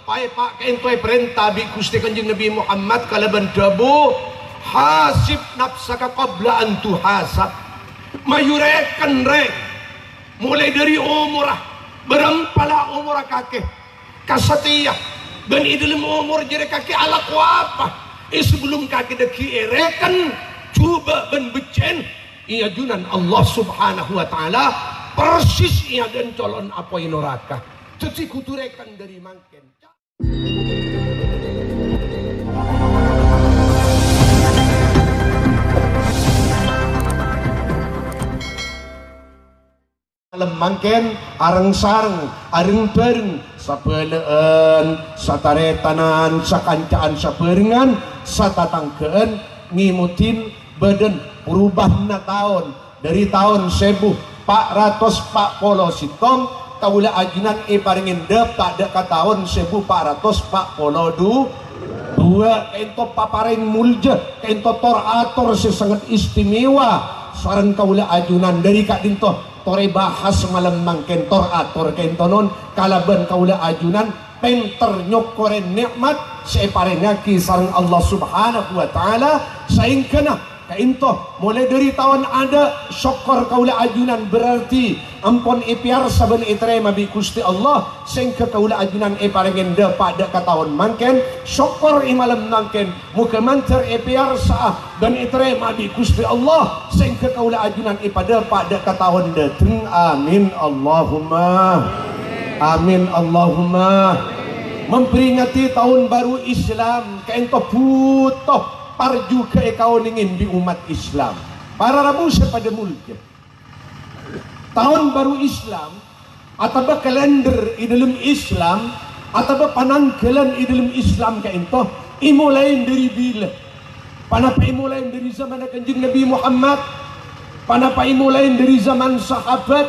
pai pak kentoi perintah bi Gusti Kanjeng Nabi Muhammad kalaban debu hasib nafsaka qabla an tuhasab. Mayurekan rek mulai dari umurah berampala umurah kakek kasatiyah dan dalam umur jadi kakek ala apa sebelum kakek deki erekan coba ben becen ia junan Allah subhanahu wa ta'ala persis ia dan colon apa inoraka cuci kuturekan dari mangken. Malam mangken areng sareng areng bareng sapeleen sataretanan sakancaan saperengan satatangkeun ngimutin badan perubahna tahun dari tahun 1440 sitong kaula ajinan paringin depak deka tahun 1442 ento paparing mulja ento torator sesangat istimewa sareng kaula ajunan dari kak dinto tore bahas malam mangken torator kentonon kalaban kaula ajunan penter nyokoren nikmat separengaki sareng Allah subhanahu wa ta'ala saingkana kainto mulai dari tahun ada syukur kaula ajunan berarti ampun ipiar saben itrema bi Gusti Allah sehingga kaula ajunan parengen depak deka tahun mangken syukur malam mangken muka manter ipiar saah dan itrema bi Gusti Allah sehingga kaula ajunan pada pak deka tahun dateng amin Allahumma amin Allahumma. Memperingati tahun baru Islam kaento putoh parju ke ekaoningin di umat Islam para rabu pada mulka tahun baru Islam atau kalender di dalam Islam atau panangkelan di dalam Islam kaento imulain dari bila panapa imulain dari zaman Kanjeng Nabi Muhammad panapa imulain dari zaman sahabat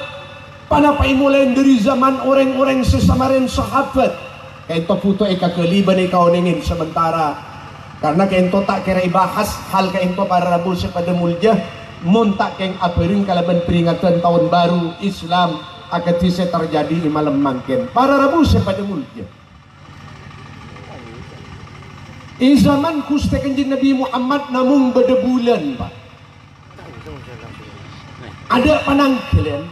panapa imulain dari zaman orang-orang sesamaren sahabat kaento puto eka keliban ekaoningin sementara karena kaento tak kira bahas hal kaento para rabu pada mulja mun tak keng apering kalaban peringatan tahun baru Islam akan bisa terjadi di malam mangken para rabu pada mulja zaman Gusti Kanjeng Nabi Muhammad namun beda bulan pak ada panangkelan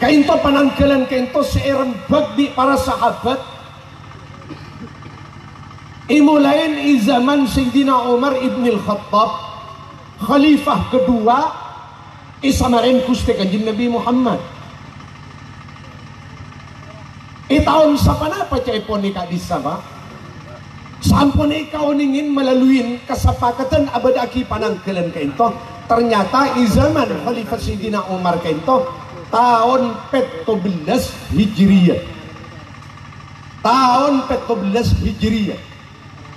kainto panangkelan kainto seerang bagdi para sahabat imulain zaman Sayyidina Umar ibn al-Khattab khalifah kedua isamarin Gusti Kanjeng Nabi Muhammad tahun sapanapa caipon ika disama sampun ikaw ningin melalui kesepakatan abadaki panangkelan kainto ternyata zaman khalifah Sayyidina Umar kainto tahun 14 Hijriyah tahun 14 Hijriyah.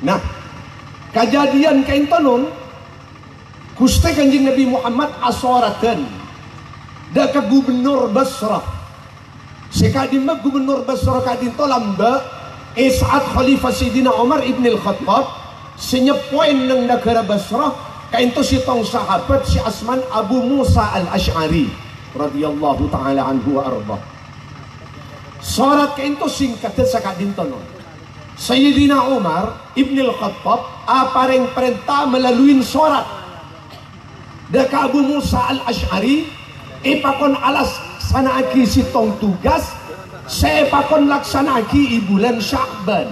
Nah kejadian kaintonon Gusti Kanjeng Nabi Muhammad asoratan daka gubernur Basrah sekadima gubernur Basrah kadinto lamba saat Khalifah Sayyidina Umar ibn al-Khattab senyepoin ng negara Basrah kainto si tong sahabat si Asman Abu Musa al-Ash'ari radhiyallahu ta'ala anhu wa arba sorat kainto singkat sa kadinto no Sayyidina Umar ibn al-Khattab apareng perintah melalui sorat daka Abu Musa al-Ash'ari ipakon alas sanaaki sitong tugas sepakon laksanaaki bulan Sya'ban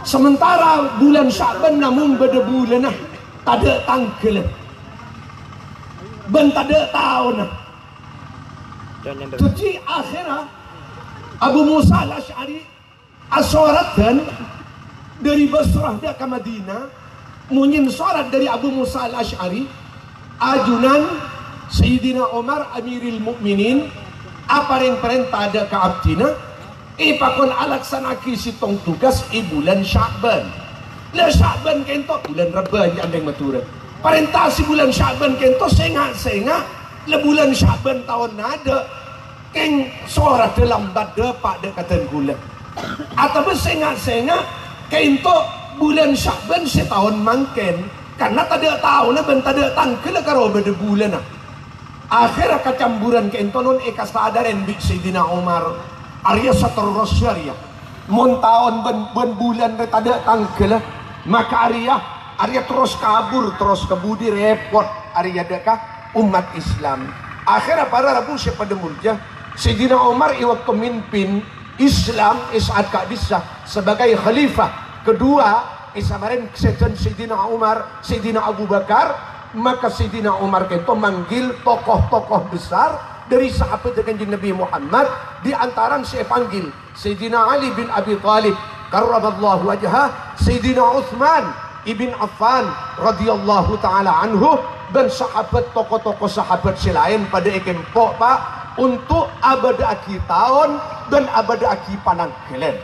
sementara bulan Sya'ban namun beda bulan nah tada tangkel ben tada tahun nah jadi akhirnya Abu Musa al-Ash'ari asoratan dari Basrah ke Madinah munyin sorat dari Abu Musa al-Ash'ari ajunan Sayyidina Umar Amiril Mukminin apa yang perintah ada ke abdina ipakon alaksanaki sitong tugas bulan Sya'ban la Sya'ban kento bulan Rabiul andeng maturut perintah si bulan Sya'ban kento senga-senga le bulan Sya'ban tahun nada keng sorat dalam bada pak dekatan gula atau senga-senga kento bulan Sya'ban setahun mangken karena tada tahun ben tada tangkel karo beda bulan akhirnya kecamburan kento non eka sadaren bi Sayyidina Umar Arya seterus Arya mun tahun ben bulan retada tanggal maka Arya terus kabur terus kebudi repot Arya dekah umat Islam. Akhirnya para Rabu pada mulja Sayyidina Umar waktu memimpin Islam saat Kadisah sebagai khalifah kedua isamarin kesetan Sayyidina Umar Sayyidina Abu Bakar, maka Sayyidina Umar itu manggil tokoh-tokoh besar dari sahabat Kanjeng Nabi Muhammad. Di antaran saya panggil Sayyidina Ali bin Abi Thalib karramallahu wajhah, Sayyidina Utsman ibn Affan radhiyallahu taala anhu, dan sahabat tokoh-tokoh sahabat selain pada ekempok Pak untuk abada aki tahun dan abada aki panangkelan.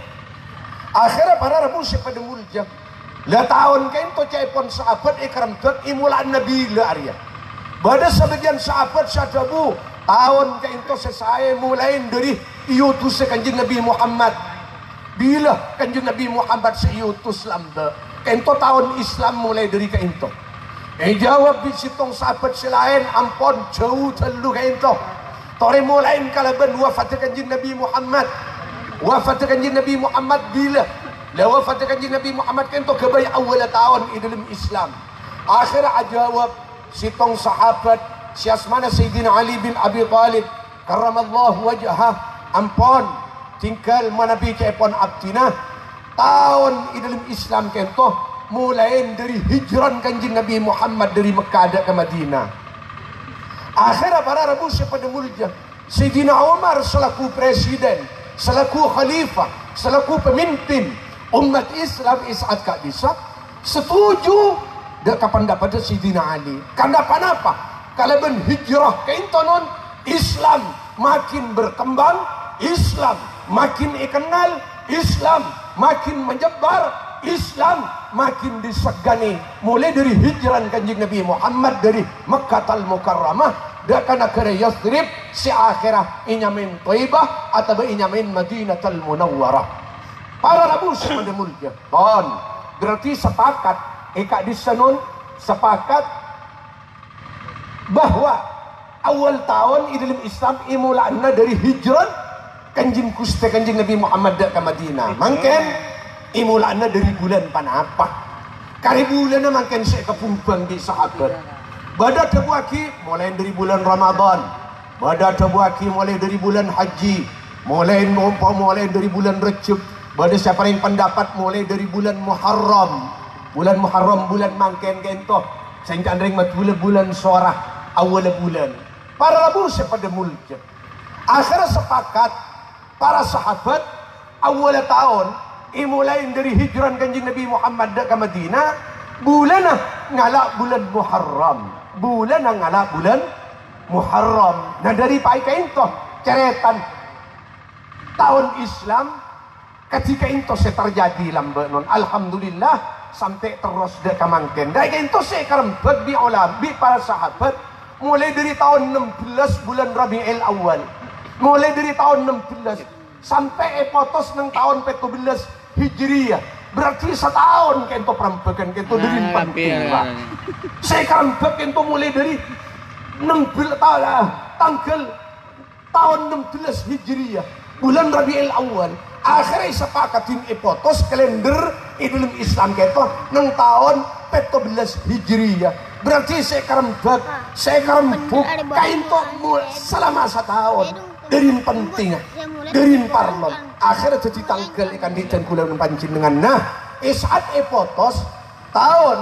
Akhirnya para Rabu pada mulja lah tahun kain to caipon sahabat ikram tek imulan Nabi la Arya. Pada sebagian sahabat sadabu tahun kain to selesai mulai dari iutus Kanjeng Nabi Muhammad. Bila Kanjeng Nabi Muhammad seiutus lambe kain to tahun Islam mulai dari kain to. Jawab di sitong sahabat selain ampun jauh telu kain to. Tore mulain kalaban wafat Kanjeng Nabi Muhammad. Wafat Kanjeng Nabi Muhammad bila? La wafat Kanjeng Nabi Muhammad kan to kabay awal tahun di dalam Islam. Akhirnya jawab sitong sahabat siasmana Sayyidina Ali bin Abi Thalib karramallahu wajhah, ampun tinggal manabi kaipon abdina tahun di dalam Islam kan to mulai dari hijran Kanjeng Nabi Muhammad dari Mekah ke Madinah. Akhirnya para Rabu pada mulja Sayyidina Umar selaku presiden, selaku khalifah, selaku pemimpin umat Islam saat Kadisah setuju dengan pendapat Sayyidina Ali. Kenapa apa? Kalau ben hijrah keintonon Islam makin berkembang, Islam makin dikenal, Islam makin menyebar, Islam makin disegani. Mulai dari hijrah Kanjeng Nabi Muhammad dari Makkah al-Mukarramah dan akhirnya Yathrib si akhirah inyamin Thaibah atau inyamin Madinatul Munawwarah. Para Rabu pada mulja ton berarti sepakat eka disanun sepakat bahwa awal tahun dalam Islam imulana dari hijrah Kanjeng Gusti Kanjeng Nabi Muhammad ke Madinah. Mangken imulana dari bulan panapa? Kali bulan mangken saya kepumpang di sahabat. Bada tebuaki mulai dari bulan Ramadan. Bada tebuaki mulai dari bulan Haji. Mulai dari bulan Rajab. Bada siapa yang pendapat mulai dari bulan Muharram. Bulan Muharram bulan mangken kento. Saya ring mat bulan sorah awal bulan. Para Rabu pada mulja. Akhirnya sepakat para sahabat awal tahun mulai dari hijrah Kanjeng Nabi Muhammad ke Madinah bulan ngalak bulan Muharram. Bulan ngalak bulan Muharram. Nah dari pakai itu ceretan tahun Islam ketika itu saya terjadi lambe non alhamdulillah sampai terus dek kamangken. Dari itu saya kerempet di ulama bi para sahabat mulai dari tahun 16 bulan Rabiul Awal. Mulai dari tahun 16 sampai potos nang tahun 17 Hijriyah. Berarti setahun kento perampekan kento dari penting lah. Saya kerempet kento mulai dari 16 tanggal tahun 16 Hijriyah bulan Rabiul Awal. Akhirnya sepakatin ipotos kalender dalam Islam kento nang tahun 17 Hijriyah. Berarti saya kerempet kain to selama setahun dari penting dari parlon. Akhirnya jadi tanggal ikan di dan bulan pancing dengan nah saat ipotos tahun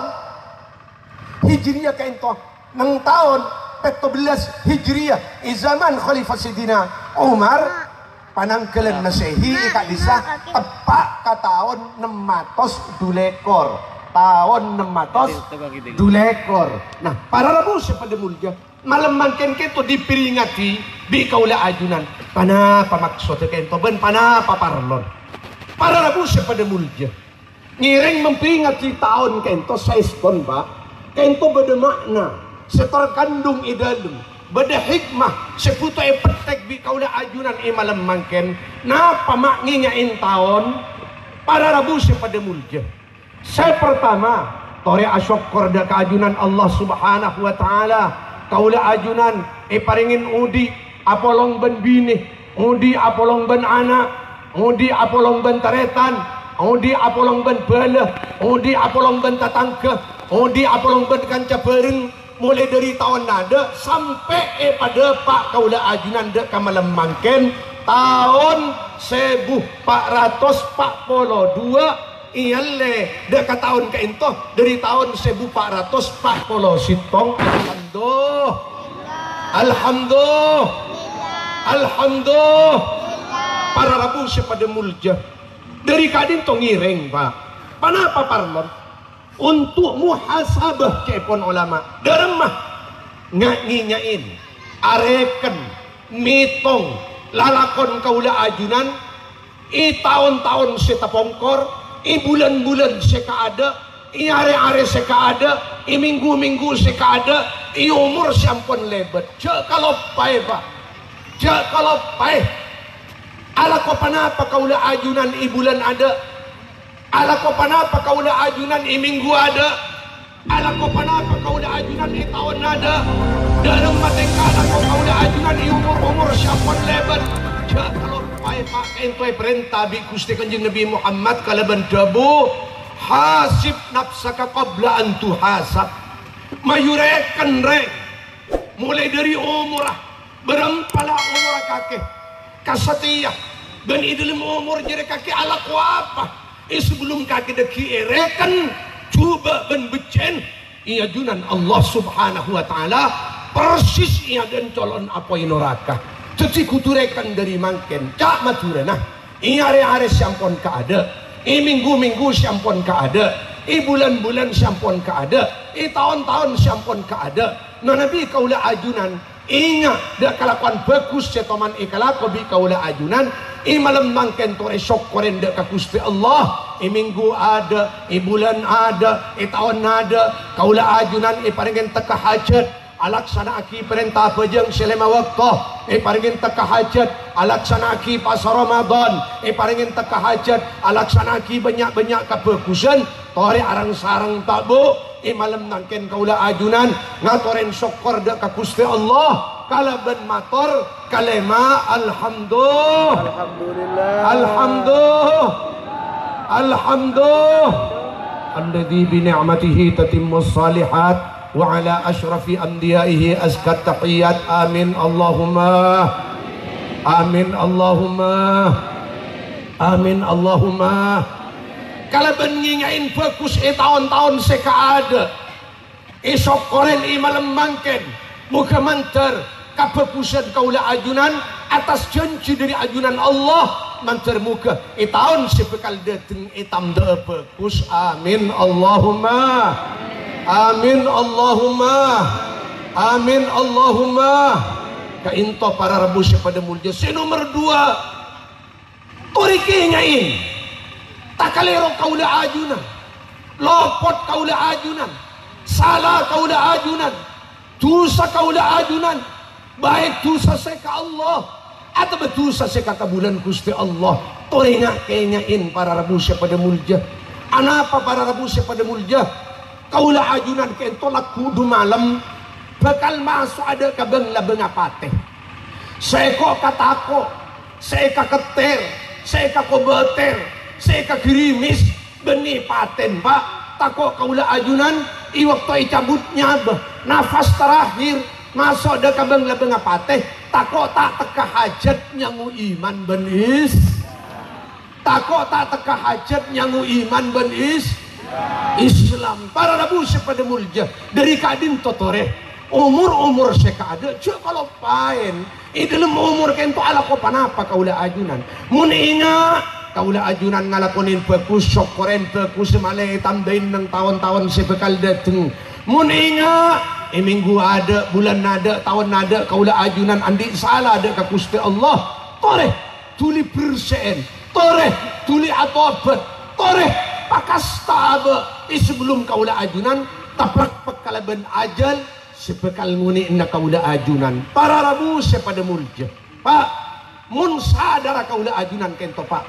Hijriyah kain to nang tahun 17 Hijriyah zaman Khalifah Sayyidina Umar panangkelan Masehi ika disah tepak ka tahun 602 tahun 602 nah para Rabu pada mulja malam mangken kento diperingati di kaula ajunan panapa maksud kento ben panapa parlon para Rabu pada mulja ngiring memperingati tahun kento saeskon Pak kento beda makna seterkandung idalum beda hikmah seputu petek bi kaula ajunan malam mangken napa maknginyain tahun para Rabu pada mulja. Saya pertama tore asyukur da keajunan Allah Subhanahu wa taala kaula ajunan paringin udi apolong ben bini udi apolong ben anak, udi apolong ben taretan, udi apolong ben bala, udi apolong ben tatangke, udi apolong ben kanca bereng, mulai dari tahun nada sampai pada Pak Kaula Ajunan dek kamalam mangken tahun 1442 iyalle dekat tahun ke into dari tahun 1440 sitong. Alhamdulillah para rabu pada mulja dari kadin to ngireng Pak panapa parlon untuk muhasabah cepon ulama deremah nginyain areken mitong lalakon kaula ajunan i tahun-tahun seta pongkor i bulan-bulan seka ada, i are-are seka ada, i minggu-minggu seka ada, i umur sampun lebet. Cek kalau pai Pak, cek kalau pai. Ala ko panapa kaula ajunan i bulan ada, ala ko panapa kaula ajunan i minggu ada, ala ko panapa kaula ajunan i tahun ada. Dalam matengka ala ko kaula ajunan i umur sampun lebet. Cek kalau Pak entoy perintah bi Gusti Kanjeng Nabi Muhammad kalaban dabu hasib nafsaka qabla an tuhasab mayurekan rek mulai dari umurah berempala umur kakek kasatiyah dan dalam umur jadi kakek ala ku apa sebelum kakek deki erekan coba ben becen ia junan Allah subhanahu wa ta'ala persis ia dan colon apa neraka cuci kuturekan dari mangken cak mature nah i are-are sampun ka ada i minggu-minggu sampun ka ada i bulan-bulan sampun ka ada i tahun-tahun sampun ka ada no nabi kaula ajunan ingat dak kalakuan bagus setoman ikalako bi kaula ajunan i malam mangken tore syukurin dak ka Gusti Allah i minggu ada i bulan ada i tahun ada kaula ajunan i paringen teka hajat alaksana aki perintah pejeng selama waktu paringin teka hajat alaksana aki pasar Ramadan paringin teka hajat alaksana aki banyak-banyak kebagusan tori arang sarang tak bu malam nangken kaula ajunan ngatoren syukur dak ka Gusti Allah kala ben mator kalema alhamdulillah alladzi bi ni'matihi tatimmus salihat wa ala asrafi anbiyaihi azkat taqiyat amin Allahumma kalau bengingain bagus tahun-tahun seka ada isok koren malam mangken muka mantar kabagusan kaula ajunan atas janji dari ajunan Allah mantar muka tahun sebekal dateng itam de bagus amin Allahumma kainto para rebus pada mulja nomor 2 toriki ngain takalero kaula ajunan lopot kaula ajunan salah kaula ajunan dosa kaula ajunan baik dosa seka Allah atau dosa seka kabulan Gusti Allah toringa kenyain para rebus pada mulja anapa para rebus pada mulja kaula ajunan kento kudu malam bakal masuk ada kabeng labeng apate seko katako seka keter seka kobeter seka girimis beni paten Pak tako kaula ajunan i waktu cabutnya nafas terakhir masuk ada kabeng labeng apate tako tak teka hajat nyangu iman benis tako tak teka hajat nyangu iman benis Islam para rabu pada mulja dari kadin totore umur seka ada cek kalau paen dalam umur kento ala ko panapa kaula ajunan mun inga kaula ajunan ngalakonin bagus syukuren bagus malay tambahin ng tahun-tahun sebekal dateng mun inga minggu ada bulan nada tahun nada kaula ajunan andi salah ada ka Gusti Allah tore tuli persen tore tuli atobat tore pakas tabe sebelum kaula ajunan taprak pekalaban ajal sebekal muni na kaula ajunan para rabu pada mulja Pak mun sadara kaula ajunan kento Pak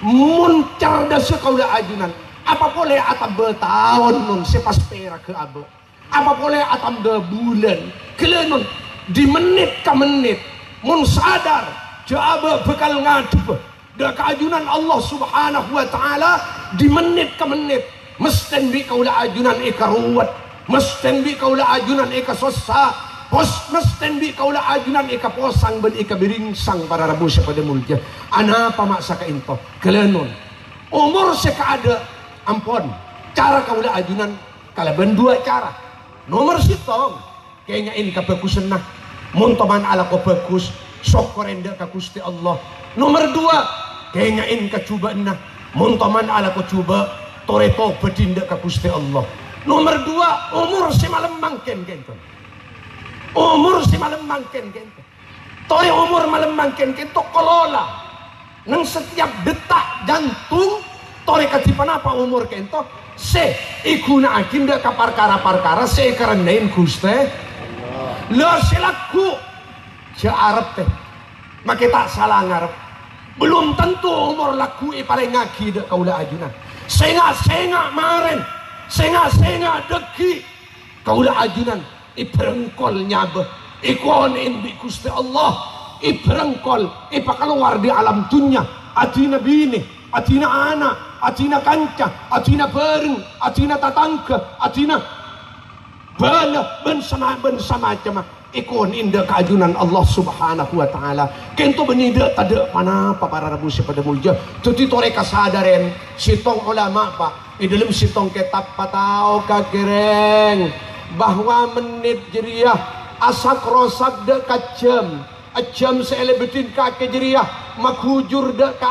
mun cerdas kaula ajunan apa boleh atam bertahun nun sepas pera ke abe apa boleh atam de bulan kelenon di menit ke menit mun sadar Coba bekal ngadep dak keajunan Allah subhanahu wa ta'ala di menit ke menit. Mesten bi kaula ajunan eka ruwet, mesten bi kaula ajunan eka sosa, mesten bi kaula ajunan eka posang ben eka biringsang para rabu pada mulja. Anapa maksa ka into kelenon umur seka ada ampon cara kaula ajunan kalaban dua cara. Nomor sitong kayaknya ini kebagusan nah muntaman ala ko bagus sok korenda ka Gusti Allah. Nomor dua kayaknya ini kecubaan nah muntaman ala ko coba toreto bedinda ka Gusti Allah. Nomor dua umur si malam mangken kento, umur si malam mangken kento, tore umur malam mangken kento kelola nang setiap detak jantung tore katipan apa umur kento se ikuna akinda ka parkara se karendain Gusti lo silaku si Arab teh make tak salah ngarep belum tentu umur laku paling ngagi dek kaula ajunan senga maren senga deki kaula ajunan iberengkol nyabe ikon indi Gusti Allah iberengkol keluar di alam dunia atina bini atina anak atina kanca atina bareng atina tatangga atina bala ben sama macam ikon indah keajunan Allah subhanahu wa ta'ala kento benida tada panapa para rabu pada mulja tuti tore kasadaren sitong ulama pak di dalam sitong kitab patao kagereng bahwa menit jeriah asak rosak de kacem seelebetin kake jeriah makhujur de ka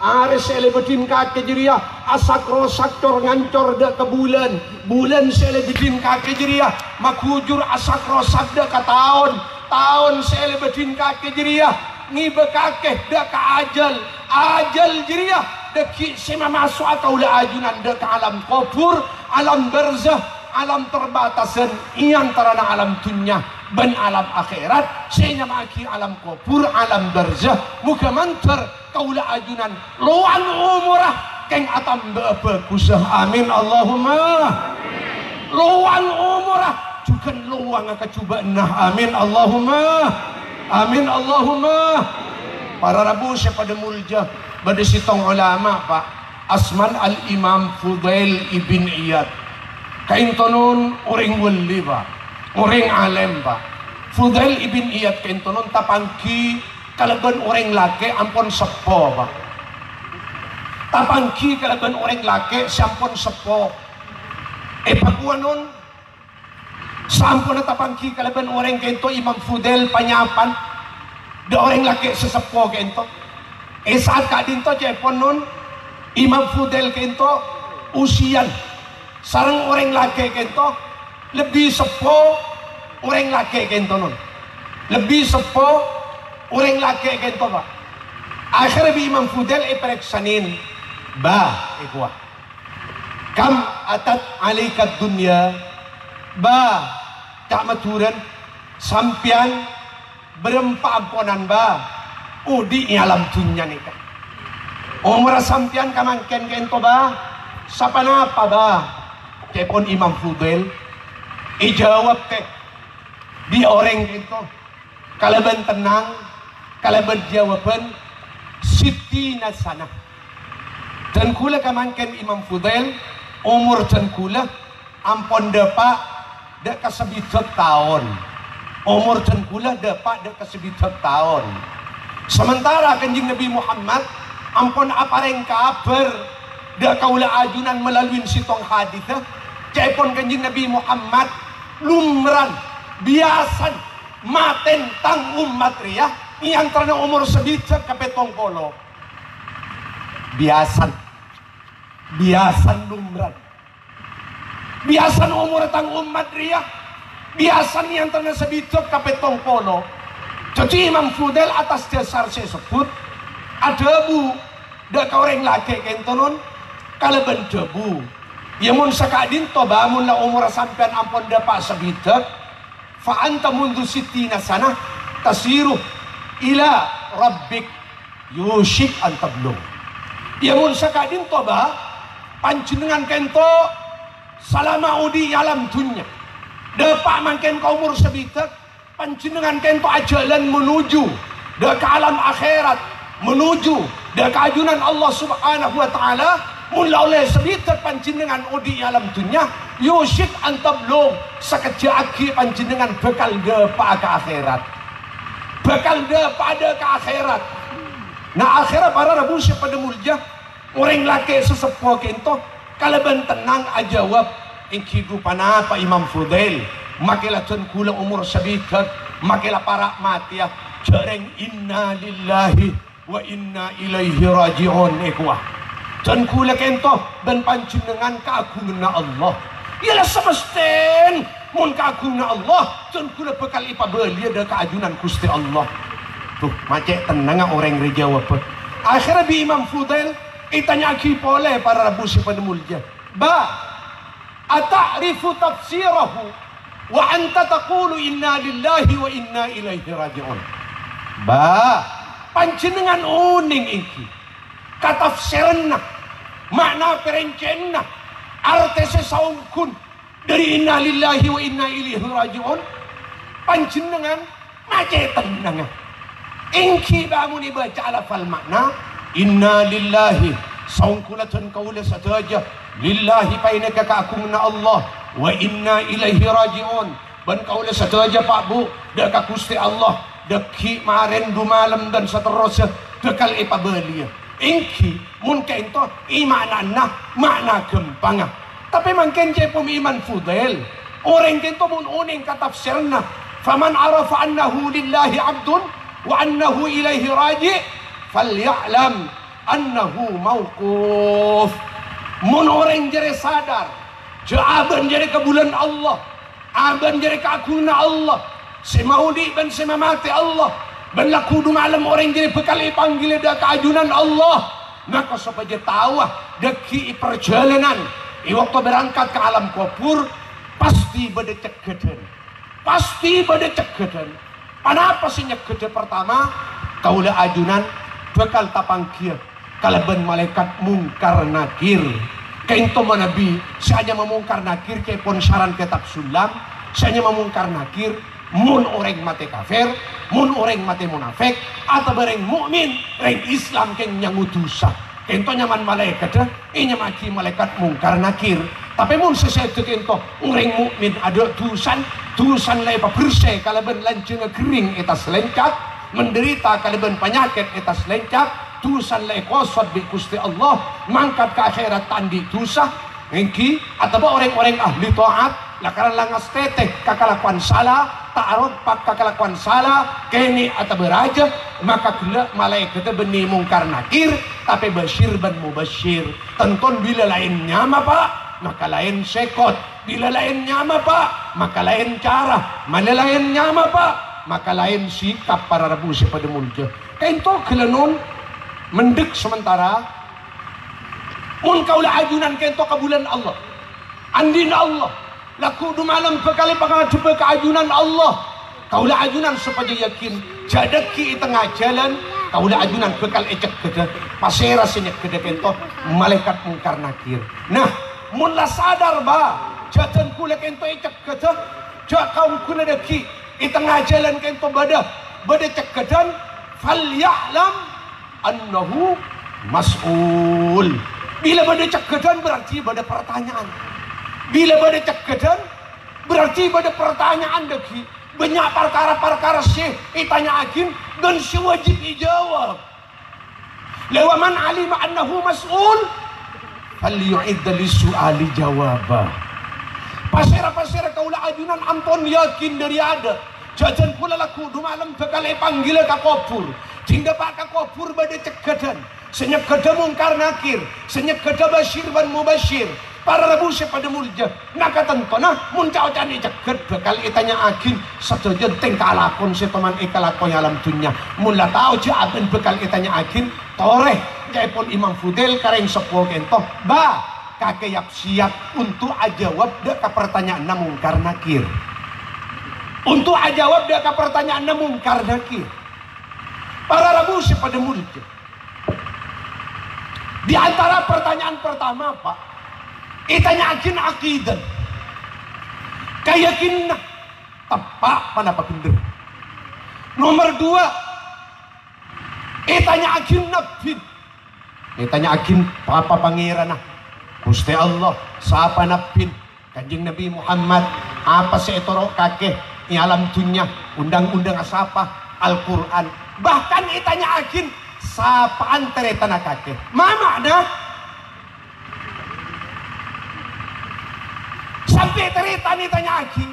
are seelebetin kake jeriah asak rosak cor ngancor de ke bulan seelebetin kake jeriah makhujur asak rosak de ka tahun seelebetin kake jeriah ngibe kake de ka ajal jeriah de ki sema masuk atau la ajunan de ka alam kubur alam barzah alam terbatasan yang terana alam dunia ban alam akhirat sehingga maki alam kubur alam barzah muka mantar kaula ajunan luang umurah keng atam bekusah amin Allahumma luang umurah juga luang kecubaan nah amin Allahumma para rabu pada mulja pada sitong ulama pak asman al imam Fudail ibn Iyad kaintonon orang wali pak orang alim pak Fudail ibn Iyad kaintonon tapangki kalaban orang laki ampun sepo pak tapangki kalaban orang laki sampun sepo pakuanon sampun tapangki kalaban orang kento imam Fudail panyapan de orang laki sesepo kento saat kadinto cepon nun imam Fudail kento usian sarang orang laki kento lebih sepo orang laki kento nun lebih sepo orang laki kento pak akhirnya imam Fudail pereksanin ba ikwa kam atat alikat dunia ba tak maturan sampian berempat amponan ba udi alam dunia nih kan umur sampian kamangken kento ba sapa napa ba kepon imam Fudail ijawab teh di orang kento kalaban tenang kalaban jawaban sitina sana dan kula kamangken imam Fudail umur dan kula ampon depak dek kesebidak tahun umur dan kula depak dek kesebidak tahun sementara kanjeng Nabi Muhammad ampun apareng kabar da kaula ajunan melalui sitong hadis cepon kanjeng Nabi Muhammad lumran biasan maten tang umat ria yang terna umur sebijak ke petong polo biasan lumran biasan umur tang umat ria biasan yang terna sebijak ke petong polo. Jadi Imam Fudail atas dasar saya sebut ada bu dak orang laki kentonon kalaban debu ya mun sakadin to bangun la umur sampean ampun dapat sebidak fa anta mundu sitina sana tasiru ila rabbik yushik an tablugh ya mun sakadin to ba panjenengan kento salama udi alam dunya dapat mangken ka umur sebidak panjenengan kento ajalan menuju ke alam akhirat menuju ke ajunan Allah Subhanahu wa taala mula oleh sebitat panjenengan odi alam dunia yusyik antablung sakejaki panjenengan bekal depa ke akhirat, bekal depa ke akhirat. Nah akhirat para rabu pada mulja orang laki sesepuh kento kalaban tenang ajawab in kehidupan apa Imam Fudail makilah tun kula umur sebitat makilah para mati ya jareng inna lillahi wa inna ilaihi raji'un ikhwah. Dan kula kento dan panjenengan keagungan Allah. Ialah semestén mun keagungan Allah dan kula bekal ipabelia da keajunan Gusti Allah. Tuh macet tenang orang rejawab. Akhirnya bi Imam Fudail itanya aki pole para rabu si penemulja. Ba ata'rifu tafsirahu wa anta taqulu inna lillahi wa inna ilaihi raji'un. Ba panjenengan uning iki katafsirna makna perencenna arti sesaungkun dari inna lillahi wa inna ilaihi raji'un panjenengan macet tenang ingki bangun ibaca alafal makna inna lillahi saungkulatan kaula sataja lillahi painaka keagungan Allah wa inna ilaihi raji'un ban kaula sataja Pak Bu dak Gusti Allah deki maren du malam dan seterusnya dekal ipabelia ingki mun kento imanana makna gempanga tapi mungkin je Imam Fudail orang kento mun uning katafsirna faman arafa annahu lillahi abdun wa annahu ilaihi raji falya'lam annahu mauquf. Mun orang jere sadar jaban jere ke bulan Allah aban jere ke akunna Allah semaudi ban semamati Allah ban lakudu malam orang jadi bekal panggil dah keajunan Allah maka supaya tahu deki perjalanan waktu berangkat ke alam kubur pasti pada cegedan kenapa sih nyegede pertama kaulah ajunan bekal tapangkir kalaban malaikat mungkar nakir kento manabi saya memungkar nakir ke pon syaran kitab sulam saya memungkar nakir mun orang mati kafir, mun orang mati munafik, atau bareng mukmin, orang Islam keng nyangu dosa. Kento nyaman malaikat dah, ini maki malaikat mungkar nakir. Tapi mun sesuatu kento orang mukmin ada tusan lepa bersih kalau ben lancung kering etas lencap, menderita kalau ben penyakit etas lencap, tusan le kosot di Gusti Allah, mangkat ke akhirat tandi dosa. Engki atau orang-orang ahli taat lakaran langas teteh kakalakuan salah ta'arud pak kakalakuan salah kini atau beraja maka gila malaikat benih mungkar nakir tapi basyir ban mubasyir tenton bila lain nyama pak maka lain sekot bila lain nyama pak maka lain cara mana lain nyama pak maka lain sikap para rabu pada mulja kento gelanon mendek sementara mun kaulah ajunan kento ke bulan Allah andina Allah laku du malam bekali pangadep ke ajunan Allah kaulah ajunan supaya yakin jadaki tengah jalan kaulah ajunan bekal ecek gede pasera senyek gede kento malaikat mungkar nakir nah mun lah sadar ba jadan kula kento ecek gede jak kaum kula deki tengah jalan kento bada cek gedan fal ya'lam annahu mas'ul. Bila pada cekedan berarti pada pertanyaan. Bila pada cekedan berarti pada pertanyaan deki. Banyak perkara-perkara sih itanya agin dan sewajib dijawab. Lawa man alima annahu mas'ul falyu'idda lisu'ali jawabah. Pasira-pasira kaulah ajunan ampun yakin dari ada. Jajan pula laku du malam bekal panggil ka kubur. Hingga pak ka kubur pada cekedan. Senyap kada mungkar nakir, senyap kada basyir ban mubasyir. Para rabu pada mulja, nakatan kona muncau cani ceket bakal itanya agin satu jenteng kalakon si teman ikalakon alam dunia. Mula tahu jaban bakal itanya agin toreh jaipun Imam Fudail kareng sepuh kento. Ba kakek siap untuk ajawab dek ke pertanyaan mungkar nakir. Untuk ajawab dek ke pertanyaan mungkar nakir. Para rabu pada mulja. Di antara pertanyaan pertama Pak, itanya akin akidah. Kayakin tepak panapa bener. Nomor 2, Itanya agin nabi. Itanya agin papa pangeran na. Gusti Allah, sapa nabin, Kanjeng Nabi Muhammad, apa sa itoro kake, ialam dunya, undang-undang asapa, Al-Quran. Bahkan itanya agin, sapaan tereta na kake. Mama na, sampai tereta ni tanya agin.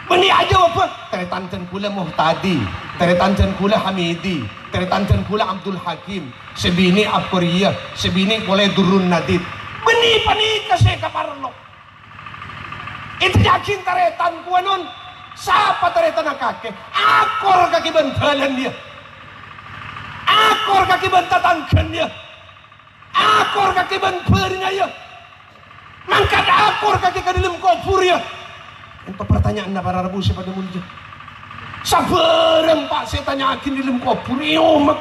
Beni aja apa? Teretancan kula Muhtadi, teretancan kula Hamidi, teretancan kula Abdul Hakim, sebini Apuriyah, sebini kula Durun Nadid. Beni pani kasi kaparlo. Itu yakin teretan kuwa nun. Siapa teretan na kake? Akor kaki bantalan dia. Akor kaki bantatangkan dia. Akor kaki banpernya ya. Mangkat akor kaki kadilim kofur ya. Itu pertanyaan na para rabu pada mulia. Sabarang pak saya tanyakin di dalam kofur iomak.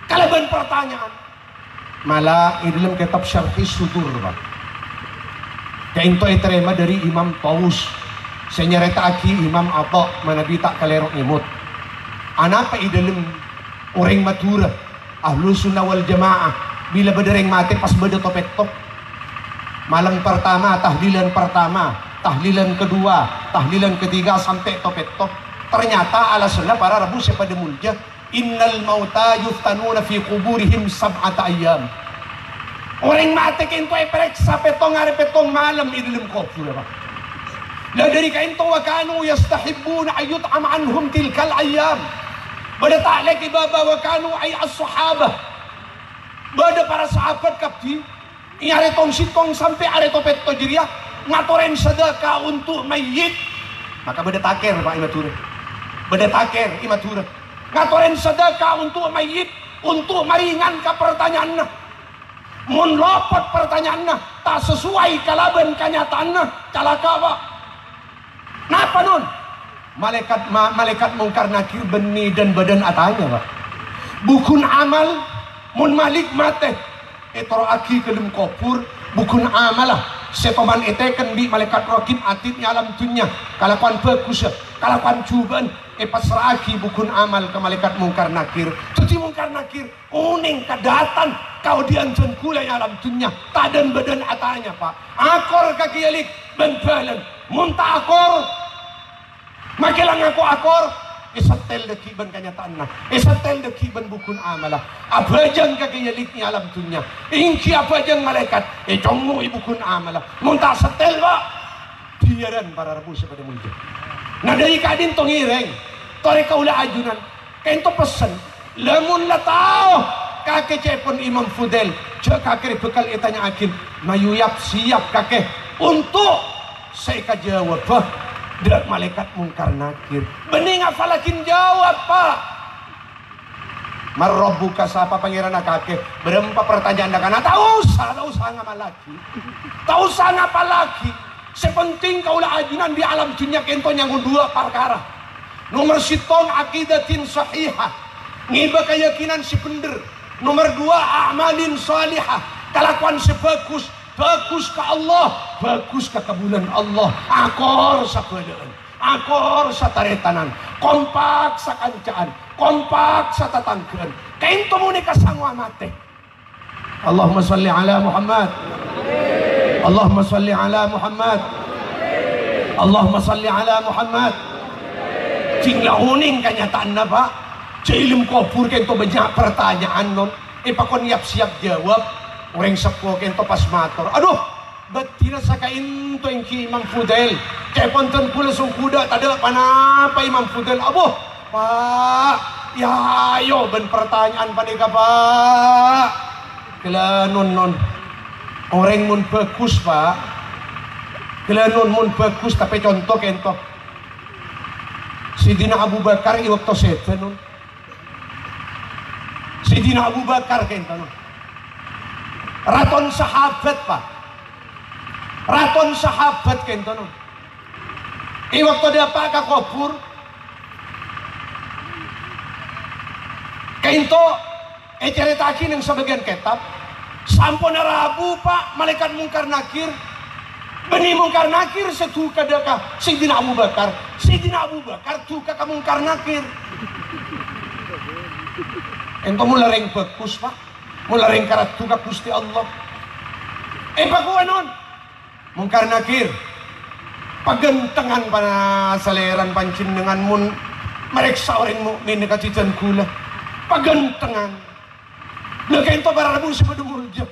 Kalaban pertanyaan. Malah di dalam kitab Syarhi Sudur pak. Kain to terima dari Imam Taus. Saya nyerita aki Imam Atta manabita kalerok imut. Anapa di dalam orang Madura ahlu sunnah wal jamaah bila badereng mati pas beda topet-top. Malam pertama, tahlilan kedua, tahlilan ketiga sampai topet-top. Ternyata alasannya para rabu pada mulia, innal mauta yuftanuna fi kuburihim sab'ata ayyam. Orang mati kinto ay periksa petong hari petong malam di dalam kubur. Lah dari kainto wa kanu yastahibbuna ayyut'am anhum tilkal ayyam. Bada ta'lek ibaba wa kanu ay as-sahabah. Bada para sahabat kapti Iare tong sitong sampai are topet tojiriah ngatoren sedekah untuk mayit. Maka beda taker Pak Imatura. Beda taker Imatura. Ngatoren sedekah untuk mayit untuk maringan ke pertanyaannya. Mun lopot pertanyaannya tak sesuai kalaban kenyataannya calaka Pak. Napa nun? Malaikat mungkar nakir beni dan badan atanya Pak. Bukun amal mun malik mate etoro aki kelum kopur bukun amalah sepaman eteken di malaikat rakib atid alam dunya kalakuan bagus kalakuan cuban pasrah aki bukun amal ke malaikat mungkar nakir cuci mungkar nakir uning kadatan kau diancan kula alam dunya tadan badan atanya Pak akor kaki alik bentalan muntah akor makilang aku akor isatel dekiban kenyataan na isatel dekiban bukun amalah abajang kakiyalik ni alam dunya ingki abajang malaikat icongmu ibukun amalah muntah setel Pak biaran para rabu pada mulia nah dari kadin tong ireng tore kaula ajunan kento pesen lamun la tao kakek cepon Imam Fudel cek kakek bekal itanya akin mayuyap siap kakek untuk saya kajawab Dek malaikat mungkar nakir bening afalakin jawab Pak marrobuka sapa pangeran kakek berempat pertanyaan dakana tak usah ngapa lagi sepenting kaulah ajunan di alam dunia kento yang dua perkara nomor sitong akidatin sahihah ngiba keyakinan si bener nomor dua amalin salihah kelakuan sebagus bagus ke Allah, bagus ke kebulan Allah. Akor sakeudeuan, akor sataretanan, kompak sakancaan, kompak satatangkeun. Kaintu muni kasangwa mate. Allahumma shalli ala Muhammad. Allahumma shalli ala Muhammad. Allahumma shalli ala Muhammad. Cingla uning kenyataan na Pak. Cilim kopur kento banyak pertanyaan non. Ipakon siap jawab. Orang sepuh kento pas mator aduh betina sakain to yang ki Imam Fudel kayak ponton pula sung kuda tada panapa Imam Fudel abuh Pak ya ayo ben pertanyaan pada Pak kelanon non orang mun bagus Pak kelanon mun bagus tapi contoh kento Sidina Abu Bakar i waktu setan non Sidina Abu Bakar kento non raton sahabat Pak raton sahabat kento non waktu dia Pak ke kubur kento ceritakin yang sebagian kitab sampun Rabu Pak malaikat mungkar nakir beni mungkar nakir setu kadaka Sayyidina Abu Bakar tuh kakak mungkar nakir Ento mula ring bagus pak, mula ring karatu ka Gusti Allah. Baguanon, mungkar nakir, pagentengan pana saleran pancin dengan mun mereksa orang mukmin kacican kula, pagentengan. Laga ento barabu sebedumulja.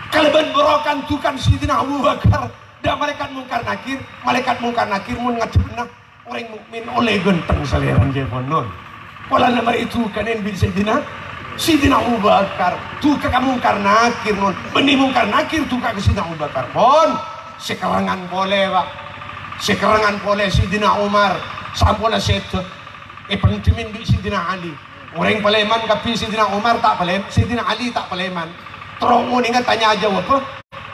Kalaban berokan tukan Sidina Abu Bakar, dan malaikat mungkar nakir mun ngacuna orang mukmin oleh genteng saleran jeponon. Wala nama itu kanen bin Sidina Abu Bakar tu ka mungkar nakir non benih mungkar nakir tu ka Sidina Abu Bakar bon sekerangan boleh pak sekerangan boleh Sidina Umar sampola seto pentimin bi Sidina Ali orang paleman kapi Sidina Umar tak palem Sidina Ali tak paleman terong ningat tanya aja apa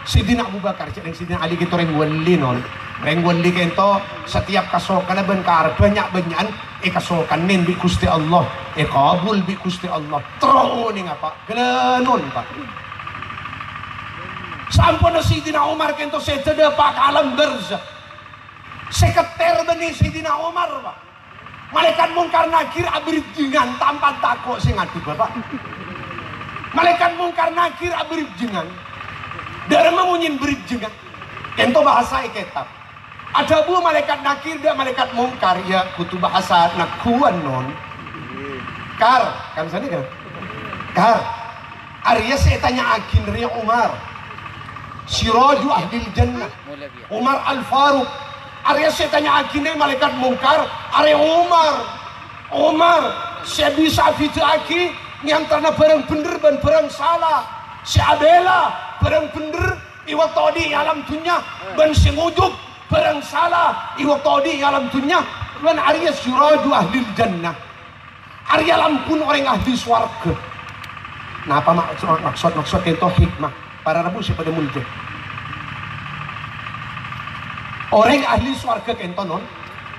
Sidina Abu Bakar cek Sidina Ali kita orang wali non orang wali kento setiap kasokan benkar banyak kasokan nin bi Gusti Allah kabul bi Gusti Allah terong ning apa genon pak sampun Sidina Umar kento seteda pak alam berza seketer benih Sidina Umar pak malaikat mungkar nakir abrit jengan tanpa takut sing adu bapak malaikat mungkar nakir abrit jengan darma munyin berit jengan kento bahasa kitab ada bu malaikat nakir dan malaikat mungkar ya kutu bahasa nakuan non kar kan sana kan kar Arya saya tanya akin Ria Umar Siraju Ahlil Jannah Umar Al-Faruq Arya saya tanya akin malaikat mungkar Arya Umar saya bisa fitah aki yang tanah barang bener dan barang salah si Abela barang bener iwak tadi alam dunia dan si ngujub barang salah iwak tadi alam dunia dan Arya Siraju Ahlil Jannah Arya lampun orang ahli swarga. Nah apa maksud itu hikmah para rabu pada muncul orang ahli swarga kento non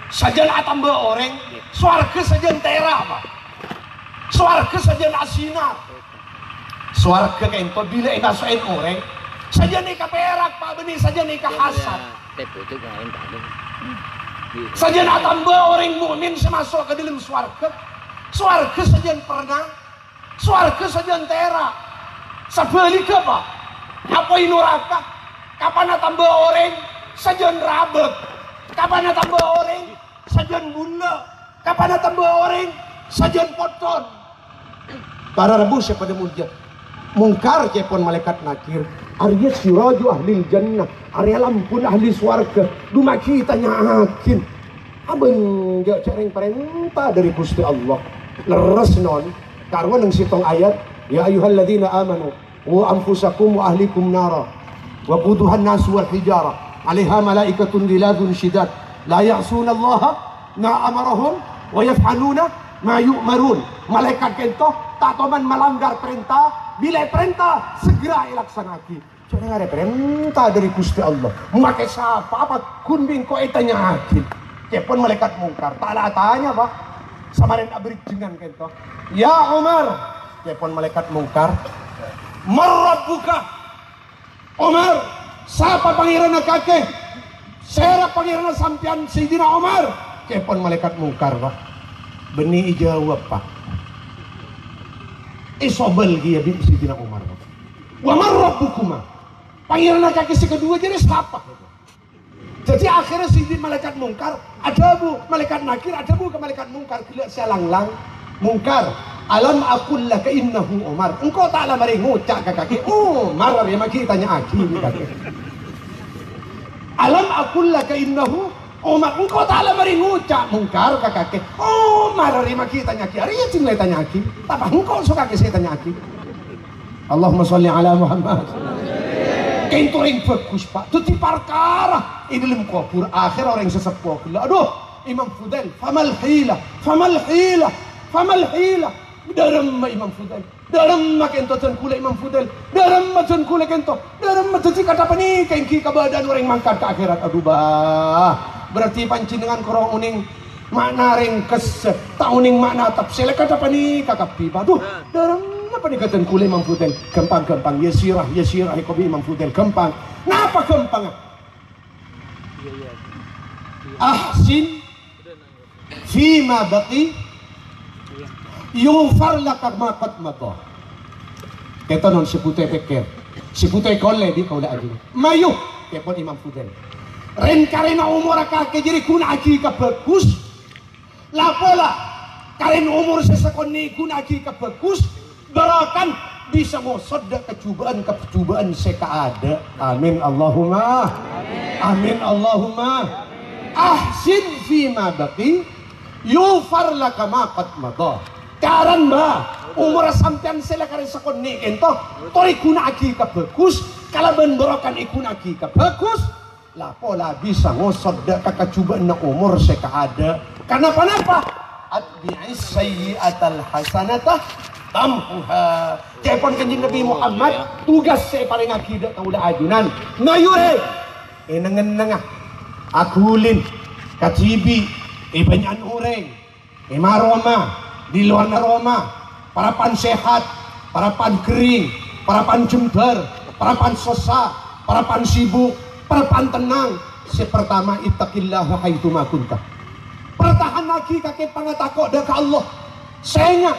sajan atamba orang swarga sajan tera apa swarga sajan asina swarga kento bila inasain orang sajan ika perak pak benih sajan ika hasan sajan atamba orang mukmin semasuk ke dalam swarga swarga sajan pernah swarga sajan tera sebaliknya pak apa inuraka kapan tambah orang sajan rabek kapan tambah orang sajan bunda kapan tambah orang sajan poton para rabu pada mungkar cepon malaikat nakir Arya Siraju Ahlil Jannah Arya lampun ahli swarga dumaki tanya akin abang gak cering perintah dari Gusti Allah leres non karena nang sitong ayat ya ayyuhalladzina amanu wa anfusakum wa ahlikum nara wa quduhan nas wal hijara 'alaiha malaikatun ghiladun syidad la ya'suna Allah ma amarahum wa yaf'aluna ma yu'marun malaikat kento tak toman melanggar perintah bila perintah segera ilaksanaki jangan ada perintah dari Gusti Allah memakai siapa apa kunbing kok tanya akin cepon malaikat mungkar tak ada tanya pak samarin abrik jengan kento ya Umar cepon malaikat mungkar marabbuka Umar siapa pangeran kakek sera pangeran sampian Sayyidina Umar cepon malaikat mungkar pak benih jawab pak isobel dia bin Sayyidina Umar pak wa marabbukuma pangeran kakek si kedua jadi siapa jadi akhirnya Sayyidina malaikat mungkar ada bu malaikat nakir ada bu ke malaikat mungkar kelihatan sialanglang mungkar alam aqul laka innahu Umar engkau tak lama ngucap ke kaki Umar ya maki tanya aki ni kakek alam aqul laka innahu Umar engkau tak lama ngucap mungkar ke kakek Umar ya maki tanya aki hari ya cing tanya aki tapi engkau suka ke saya tanya aki Allahumma sholli ala Muhammad kento yang bagus pak itu perkara ini dalam kubur akhir orang sesepuh aduh Imam Fudail famal hila dalam Imam Fudail dalam kento can kula Imam Fudail dalam can kula kento dalam jadi kata apa nih kengki kebadan orang mangkat ke akhirat aduh bah berarti pancing dengan korong uning makna ringkes tak uning makna tafsir kata apa nih kakak pipa tuh dalam apa nih kata kula Imam Fudail gampang yasirah ikobi Imam Fudail gampang kenapa gampang ahsin fima baqi yufar laka ma qad madha. Kata non sebutai pikir, sebutai kole di kau dah aju. Mayu, kepon Imam Fudail. Ren karena umur kakek jadi kun aji ke bagus. Lapola, karena umur sesekon ni kun aji ke bagus. Berakan bisa ngosot dah kecubaan seka ada. Amin Allahumma. Amin Allahumma. Ahsin fima baqi yufar laka ma qad madha. Karan ba umur sampean sila kare sakon ni ento tori kuna aki ka bagus kala ben borokan ikuna aki ka bagus la pola bisa ngosot da kakacubaan na umur seka ada karena apa atbi'is sayyi'atal hasanata tamhuha. Cepon kanjeng Nabi Muhammad tugas saya paling akidah kaulah ajunan ngayure nengen-nengah akulin kacibi ibanyan ureng maroma di luar Roma, parapan sehat, parapan kering, parapan jember, parapan susah, parapan sibuk, parapan tenang. Sepertama ittaqillaha haitsu ma kunta. Pertahan lagi kakek pangatako dah ke Allah. Sehingga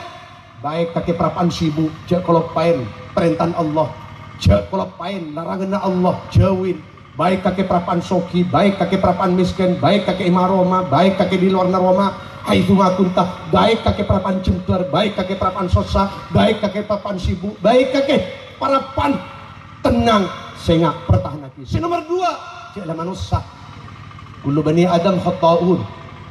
baik kakek parapan sibuk, jak kolopain perintah Allah, jak kolopain larangan Allah jauhin. Baik kakek parapan soki, baik kakek parapan miskin, baik kakek imaroma, baik kakek di luar Roma. Haitsu ma kunta, baik kakek parapan jember, baik kakek parapan sosa, baik kakek parapan sibuk, baik kakek parapan tenang, sehingga pertahan lagi. Nomor 2, jalan manusia. Kullu bani Adam khata'un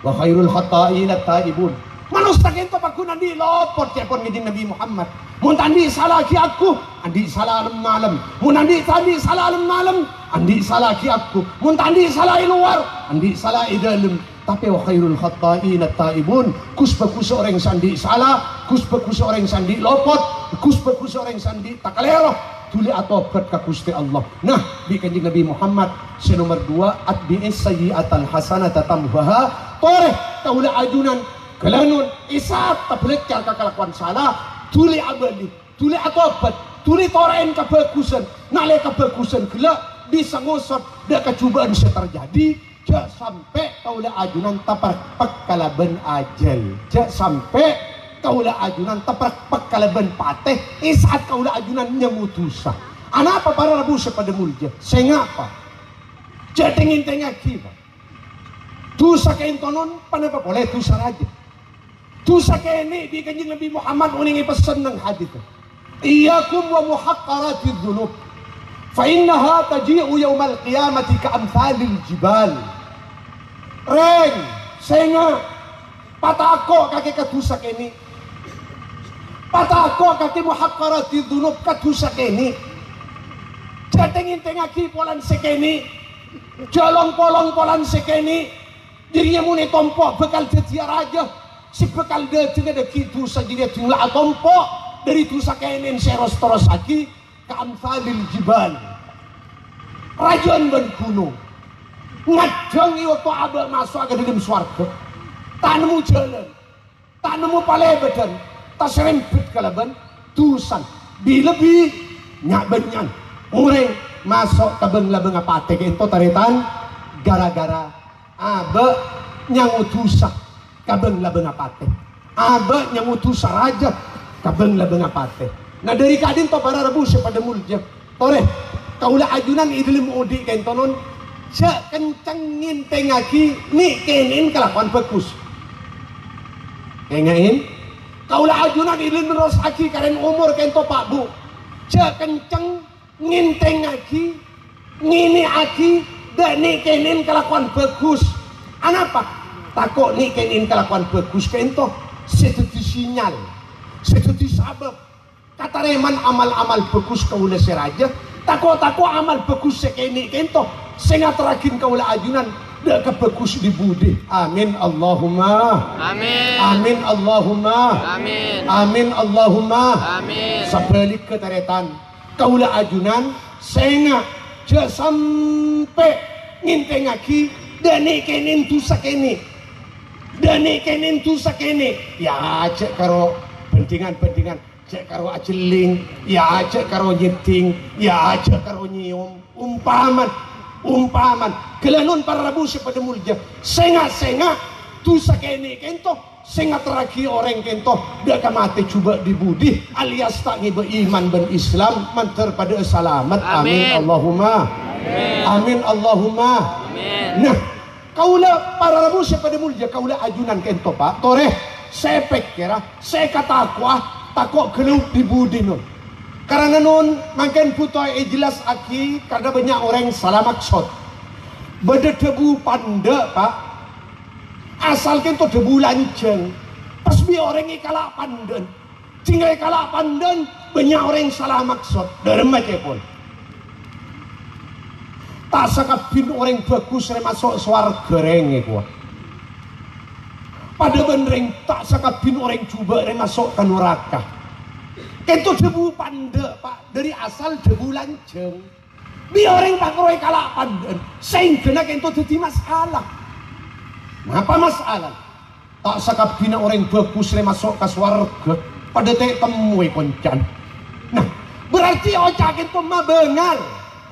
wa khairul khata'in at-taibun. Manusia kento pakunan di lopot cepon ngejing Nabi Muhammad. Mun tandi salah ki aku, andi salah malam. Mun andi tandi salah malam, andi salah ki aku. Mun tandi salah luar, andi salah dalam. Tapi wa khairul khata'in at-taibun. Kus bagus orang sandi salah, kus bagus orang sandi lopot, kus bagus orang sandi takalero. Tuli atobat ka Gusti Allah. Nah, di kanjeng Nabi Muhammad nomor 2 atbi'is sayyi'atal hasanata tamhuha. Tore kaula ajunan kelanun isat tablet ka kalakuan salah, tuli abadi, tuli atobat, tuli torain kebagusan. Nale kebagusan gila bisa ngosot dak kecubaan terjadi. Jak sampai kaulah ajunan taprak kalaban ajal. Jak sampai kaulah ajunan taprak kalaban pateh. Saat kaulah ajunan nyamutusa. Anak apa para rabu sepada mulja? Sengapa? Jak tengin-tengah kita. Tusa keintonon panapa boleh tusa raja. Tusa kaini di kanjeng Nabi Muhammad uningi pesan ng hadith. Iyakum wa muhaqqaratiz dzunub. Fa innaha taji'u yaumal qiyamati ka'amthalil jibal. Reng, senga, patako kaki katusak ini, patako kaki muhaqqarati dzunub katusak ini, jatengin tengaki polan sekeni, jolong polong polan sekeni, dirinya muni tompo bekal jadi raja, si bekal dia tidak ada kitu saja jumlah tompo dari tusak ini seros toros aki ke amsalil jibal, rajon dan gunung. Ngajangi waktu abah masuk ke dalam swarga tak nemu jalan, tak nemu palebedan, tak serempet kalaban tusan bilebi nyak benyan ureng masuk ke beng-labeng apate ke itu taritan gara-gara abah nyangutusa ke beng-labeng apate, abah nyangutusa raja ke beng-labeng apate. Nah dari kadin to para rebu pada mulja tore kaulah ajunan idlim udi kentonon jak kencengin tengaki nih kenin kelakuan bagus tengain kaulah ajunan idlim terus aki karen umur kento pak bu jak kenceng nginteng aki ngini aki dan nih kenin kelakuan bagus anapa takut nih kenin kelakuan bagus kento setuju sinyal setuju sabab kata reman amal-amal bagus kaulah seraja takut-takut amal bagus sekeni kento sehingga terakhir kaulah ajunan dak kebagus di budi. Amin Allahumma amin. Amin Allahumma amin. Amin Allahumma amin. Sebalik ketaretan kaulah ajunan sehingga ja sampai ngintengaki dani kenin tu sakeni dani kenin tu sakeni ya cek karo pentingan-pentingan cek karo aceling ya cek karo nyeting ya cek karo nyium umpaman kelanun para rabu pada mulja senga tu sakeni kento Singat raki orang kento dia mati coba dibudi alias tak ngiba iman ben Islam mantar pada selamat. Amin Allahumma amin Allahumma amin. Nah kaulah para rabu pada mulja kaulah ajunan kento pak toreh sepek kira saya katakwa takok kelup dibudi nun karena nun makin putoy jelas aki karena banyak orang salah maksud beda debu panda pak asal kento debu lanceng pas bi orang kalah pandan tinggal kalah pandan banyak orang salah maksud dalam macam pun tak sakapin orang bagus masuk swarga renge gua pada benereng tak sakapin orang coba masuk ke neraka kento debu panda pak dari asal debu lanceng bi orang tak roy kalah pandan sehingga kento jadi masalah. Apa masalah? Tak sakapin orang bagus masuk ke swarga pada teh temui koncan. Nah berarti ocak itu mah bengal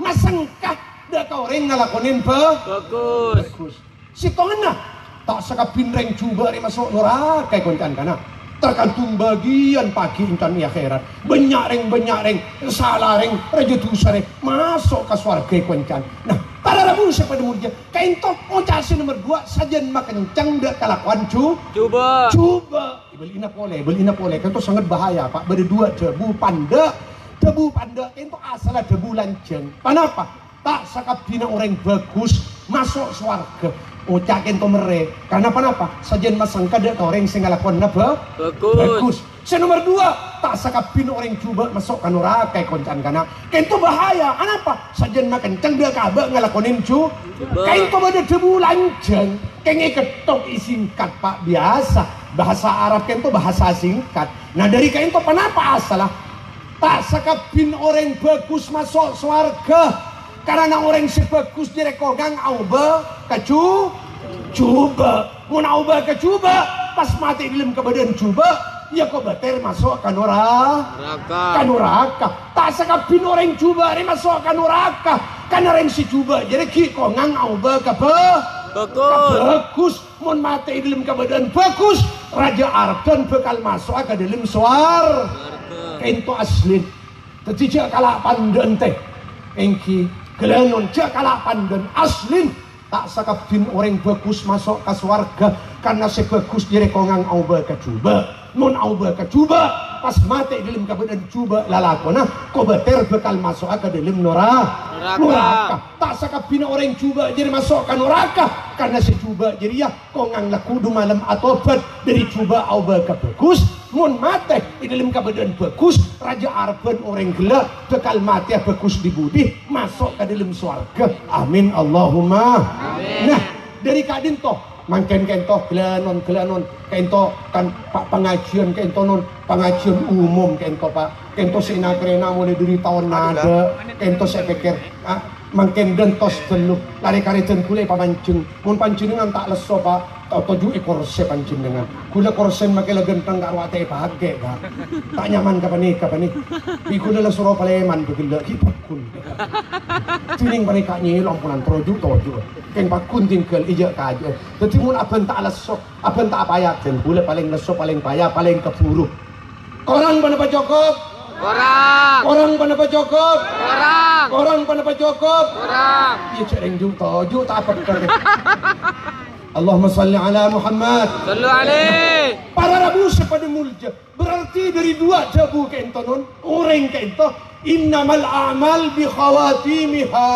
masengkah dah kau orang ngalakonin bagus. Si tongena tak sakapin reng coba masuk neraka koncan kana. Tergantung bagian pagi intan akhirat. Banyak reng salah reng raja dosa reng masuk ke swarga koncan. Nah para rabu siapa demurja kain tok ocasi nomor 2 sajen makan kencang dak kalakuan coba belina boleh kan itu sangat bahaya pak berdua debu panda kain tok asal debu lanceng kenapa tak sakapina orang bagus masuk swarga ucakin to mere karena kenapa sajen masangka dak orang sing ngalakuan bagus. Nomor 2 tak sakapin orang coba masuk ke neraka koncan kana kento bahaya kenapa sajen makan kencang dia kabak ngelakonin kento pada debu lanceng kenge ketok isingkat pak biasa bahasa Arab kento bahasa singkat. Nah dari kento kenapa asalah tak sakapin orang bagus masuk swarga karena orang sebagus direkogang auba coba mau auba kecuba pas mati dalam kebadan coba ya kok bater masuk ke neraka tak sakapin orang coba masuk ke neraka karena orang si coba jadi ki kongang auba bagus mun mati dalam kebadan bagus raja Ardan bakal masuk ke dalam swarga kento aslin tapi jak kalah pandan teh engki gelenon jak kalah pandan aslin tak sakapin orang bagus masuk ke swarga karena sebagus jadi kongang auba kecuba non auba kecuba pas mati dalam keadaan cuba lalakona kau beter bekal masuk ke dalam neraka tak sakapin orang cuba jadi masuk ke neraka karena si cuba jadi ya kongang lakudu malam atobat dari cuba auba ke bagus mon mati di dalam keadaan bagus raja Arban orang gelap bekal mati bagus dibudi masuk ke dalam swarga. Amin Allahumma amin. Nah dari kadin toh mangken kento gelanon kento kan pak pengajian kento non pengajian umum kento pak kento sinakrena mulai dari tahun nada kento saya pikir mangken dentos beluk lari kari den kule pamancing mun panjenengan tak leso pak tau 7 ekor se panjenengan kula korsen make legenteng karo ate bahage pak tak nyaman kapan nih di kula le suro paleman begel ki pakun tuning mereka nyelong punan toju ken pakun tinggal ijak kaje dadi mun aben tak leso aben tak payah den kula paling leso paling payah paling keburu korang pada cukup orang pada cukup orang pada cukup iya cereng ju tak apa Allahumma salli ala Muhammad sallu alaihi. Para rabu pada mulja berarti dari 2 jabu kento non orang kento innamal a'mal bi khawatimiha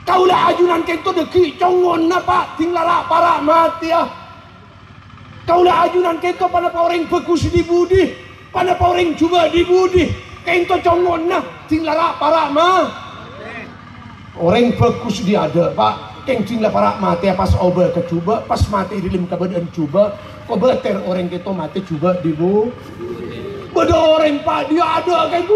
kaulah ajunan kento deki congon napa tinggal para mati ya kaulah ajunan kento pada orang bagus dibudi pada orang juga dibudi kento congon nah tinggal para orang bagus dia ada pak kencing lah para mati pas oba kecuba pas mati di dalam keadaan cuba kok beter orang kita mati cuba dibu beda orang pak dia ada kayak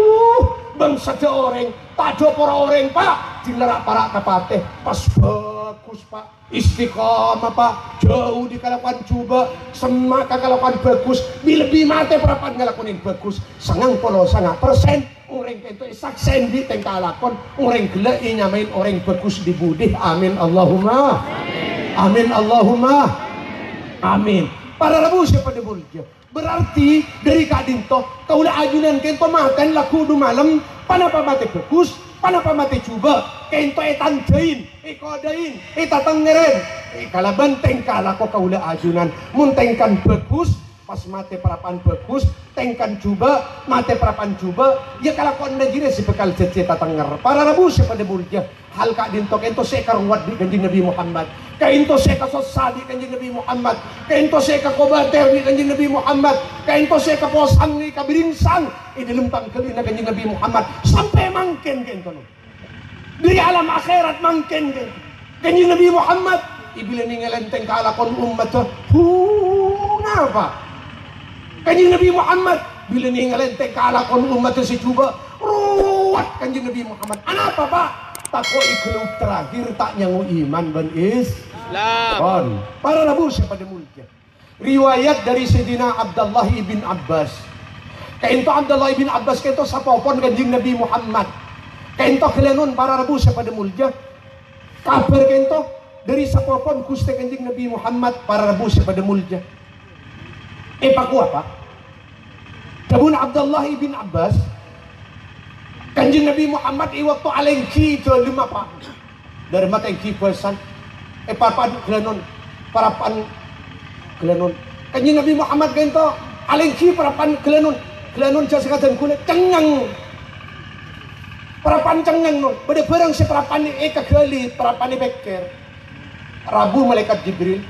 bangsa orang tak ada para orang pak tinggal para kapate pas bagus pak istiqomah pak jauh di kalakuan coba semaka kalakuan bagus lebih mati perapan ngalakuin bagus 90% orang itu saksen di tengkalakon orang gila nyamain orang bagus di budi. Amin Allahumma amin Allahumma. Amin. Para rabu siapa demulja. Berarti dari kadinto kaulah ajunan kento makan laku du malam panapa mate bekus panapa mate coba kento etanjain kodain tatangeren kalaban tengkala ko kaulah ajunan muntengkan bekus pas mate perapan bekus tengkan coba mate perapan coba ya kalau kau najire si bekal cece tatangar para rabu siapa demulja hal kak dinto kento sekar wat di kanjeng Nabi Muhammad kainto seka sosadi kanjeng Nabi Muhammad kainto seka kobater di kanjeng Nabi Muhammad kainto seka posang ni kabiringsang dalam tangkeli na kanjeng Nabi Muhammad sampai mangken kento di alam akhirat mangken kento kanjeng Nabi Muhammad ibila ningelenteng kalakon umat ngapa kanjeng Nabi Muhammad bila ningelenteng kalakon umat si coba ruwat kanjeng Nabi Muhammad anapa pak tako ikhlas terakhir tak nyangu iman ban Islam. Para rabu siapa demulja. Riwayat dari Sayyidina Abdullah ibn Abbas. Kainto Abdullah ibn Abbas kainto sapopon kanjeng Nabi Muhammad. Kainto kelenon para rabu siapa demulja. Kabar kainto dari sapopon kuste kanjeng Nabi Muhammad para rabu siapa demulja. Paku apa? Kabun Abdullah ibn Abbas kanjeng Nabi Muhammad waktu alengki ke lima pak dari mata engki pesan parapan kelenon kanjeng Nabi Muhammad gento alengki parapan kelenon jasa katan kulit cengang parapan cengang non bade barang si parapan kekali parapan beker Rabu malaikat Jibril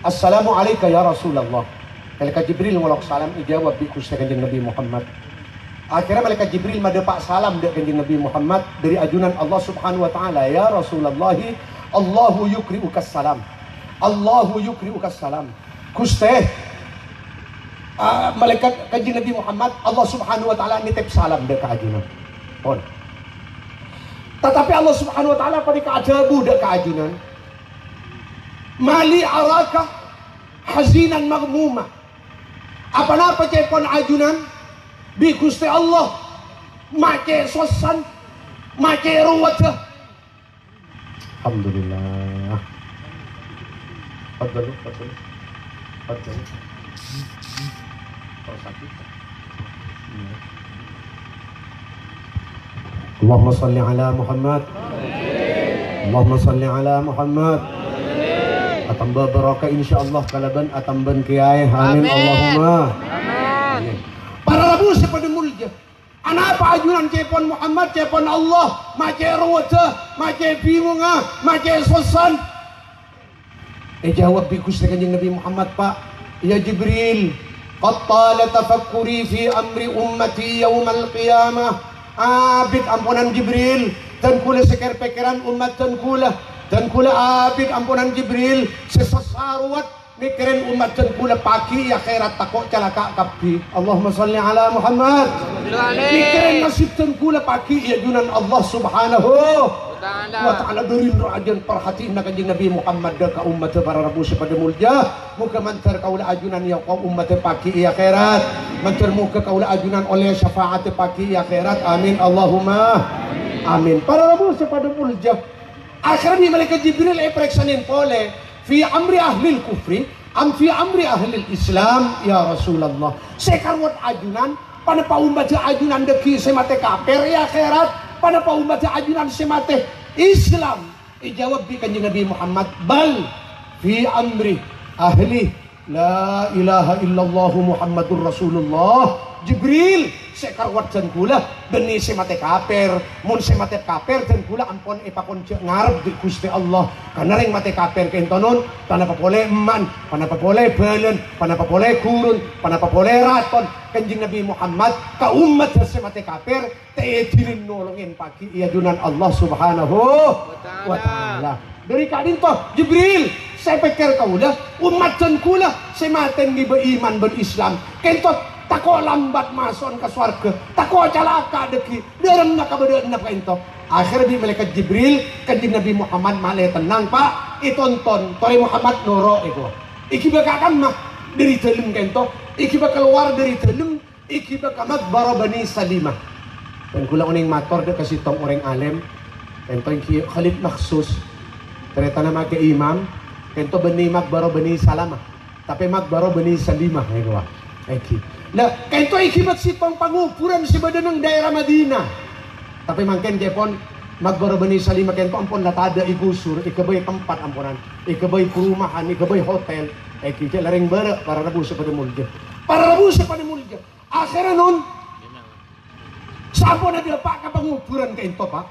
Assalamualaikum ya Rasulullah malaikat Jibril ngolok salam ijawab di kusta kanjeng Nabi Muhammad. Akhirnya malaikat Jibril madepak salam dari kanjeng Nabi Muhammad dari ajunan Allah Subhanahu wa taala ya Rasulullah Allahu yukri'ukas salam Allahu yukri'ukas salam kuste malaikat kanjeng Nabi Muhammad Allah Subhanahu wa taala nitip salam dari ajunan pon tetapi Allah Subhanahu wa taala pada keajabu dari ajunan mali araka hazinan maghmuma apa cepon ajunan bi Gusti Allah make sosan make ruwat alhamdulillah fadlu Allahumma salli ala Muhammad Allahumma salli ala Muhammad atamba baraka insyaallah kalaban atamban kiai amin Allahumma amin. Para rabu siapa demulja anapa ajunan cepon Muhammad cepon Allah make ruwata make bingunga make sosan jawab bi Gusti kanjeng Nabi Muhammad pak ya Jibril qad tala tafakkuri fi amri ummati yaumal qiyamah abid ampunan Jibril dan kula sekar pikiran umat dan kula abid ampunan Jibril sesasarwat mikirin umat dan kula pagi ya khairat takok calaka kapi Allahumma salli ala Muhammad mikirin nasib dan kula pagi ya junan Allah Subhanahu wa ta'ala durin rajan perhatiin na kanjeng Nabi Muhammad ka umat para rabu pada mulja muka mantar kaula ajunan ya kaum umat pagi ya khairat mantar muka kaula ajunan oleh syafaat pagi ya khairat amin Allahumma amin para rabu pada mulja akhirnya malaikat Jibril periksanin pole fi amri ahli kufri am fi amri ahli Islam ya Rasulullah sekarwat ajunan pada paumat ajunan deki semate kafir ya akhirat pada paumat ajunan semate Islam dijawab di kanjeng Nabi Muhammad bal fi amri ahli la ilaha illallah Muhammadur Rasulullah Jibril sekarwat dan kula beni semate kafir mun semate kafir dan kula ampun ipakon ngarep di Gusti Allah karena ring mate kafir kentonon panapa boleh eman panapa boleh balen panapa boleh kurun panapa boleh raton kanjeng Nabi Muhammad ka umat semate kafir teh dilin nolongin pagi iya junan Allah Subhanahu wa taala dari kadin toh Jibril saya pikir kaulah umat dan kula sematen di beriman berislam kentot tako lambat mason ke swarga tako calaka deki derem nak kabeudeun ka ento akhir di malaikat Jibril kanjeng Nabi Muhammad male tenang pak itonton tori Muhammad noro itu iki bakakan mah dari telem kento iki bakal keluar dari telem iki bakal makbara Bani Salimah dan kula uning mator de kasih tong orang alim ento iki Khalid maksus ternyata nama ke imam Kento bani magbaro bani salama. Tapi magbaro bani salimah ya gua. Eki. Nah, kento iki magsipang pangupuran si badan ng daerah Madinah. Tapi mangken kepon magbaro bani salimah kento ampun latada igusur, ikabay tempat ampunan, ikabay perumahan, ikabay hotel. Eki laring bara para rabu sa padamulja. Para rabu sa padamulja. Akhirnya nun sampun ada pak kapangupuran kento pak.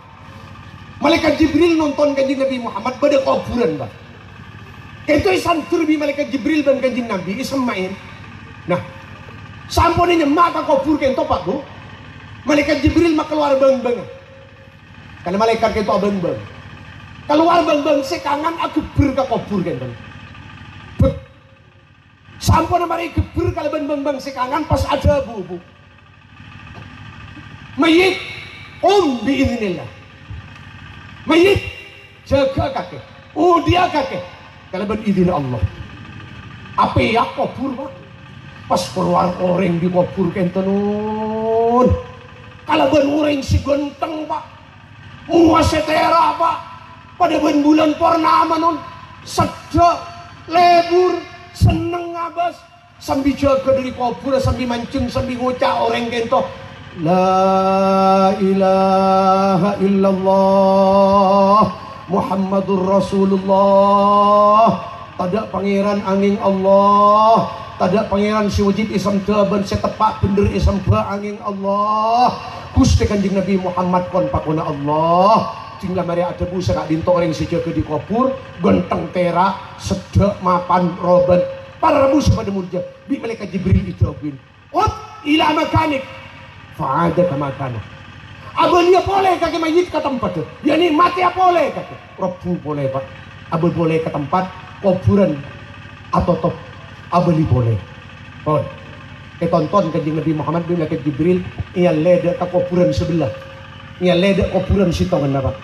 Malaikat Jibril nonton kanjeng Nabi Muhammad pada kuburan pak. Kento isan turbi malaikat Jibril dan kanjeng Nabi isam main. Nah, sampun ini maka kubur kento pak bu. Malaikat Jibril mak keluar bang-bang. Karena malaikat kento bang-bang. Keluar bang-bang sekangan aku berka kubur kento. Sampun mari gebur kalau bang-bang sekangan pas ada bu. Mayit biiznillah. Mayit jaga kakek. Dia kakek. Kalau berizin Allah. Apa ya kubur pak? Pas keluar orang di kubur kento nun. Kalau ben orang si genteng pak. Muasetera pak. Pada ben bulan purnama nun. Sedek lebur seneng ngabas sambil jaga dari kubur sambil mancing sambil ngucap orang kento. La ilaha illallah Muhammadur Rasulullah. Tadak pangeran angin Allah, tadak pangeran si wajib isam taban setepak bener isam ba angin Allah. Gusti kanjeng Nabi Muhammad kon pakona Allah. Tinggal mari ada busa kak dinto orang si jaga di kubur genteng tera sedek mapan roban para busa pada murja bi malaikat Jibril ijabin ut ila makanik fa'ada kama kana. Abalia boleh kaki mayit ke tempat tu. Dia ni mati apa boleh kaki. Robu boleh pak. Abal boleh ke tempat kuburan atau top. Abali boleh. Pon. Tonton kanjeng Nabi Muhammad bin malaikat Jibril ia leda ke kuburan sebelah. Ia leda kuburan sitongan apa.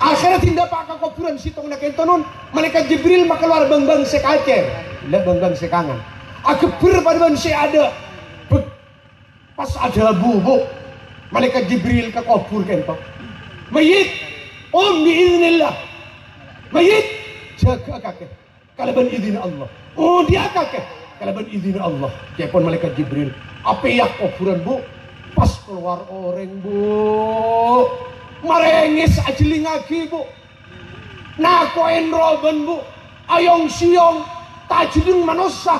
Akhirnya tindak pak ke kuburan sitongan kentonon. Malaikat Jibril mak keluar bang-bang sekacer. Lek bang-bang sekangan. Aku pada bang se ada. Pas ada bubuk malaikat Jibril ke kubur kento. Mayit biiznillah. Mayit jaga kakek kalau ben izin Allah. Dia kakek kalau ben izin Allah. Kepon malaikat Jibril. Apa ya kuburan bu? Pas keluar orang bu. Marengis ajeling lagi bu. Nakoin roben bu. Ayong siong tajudung manusia.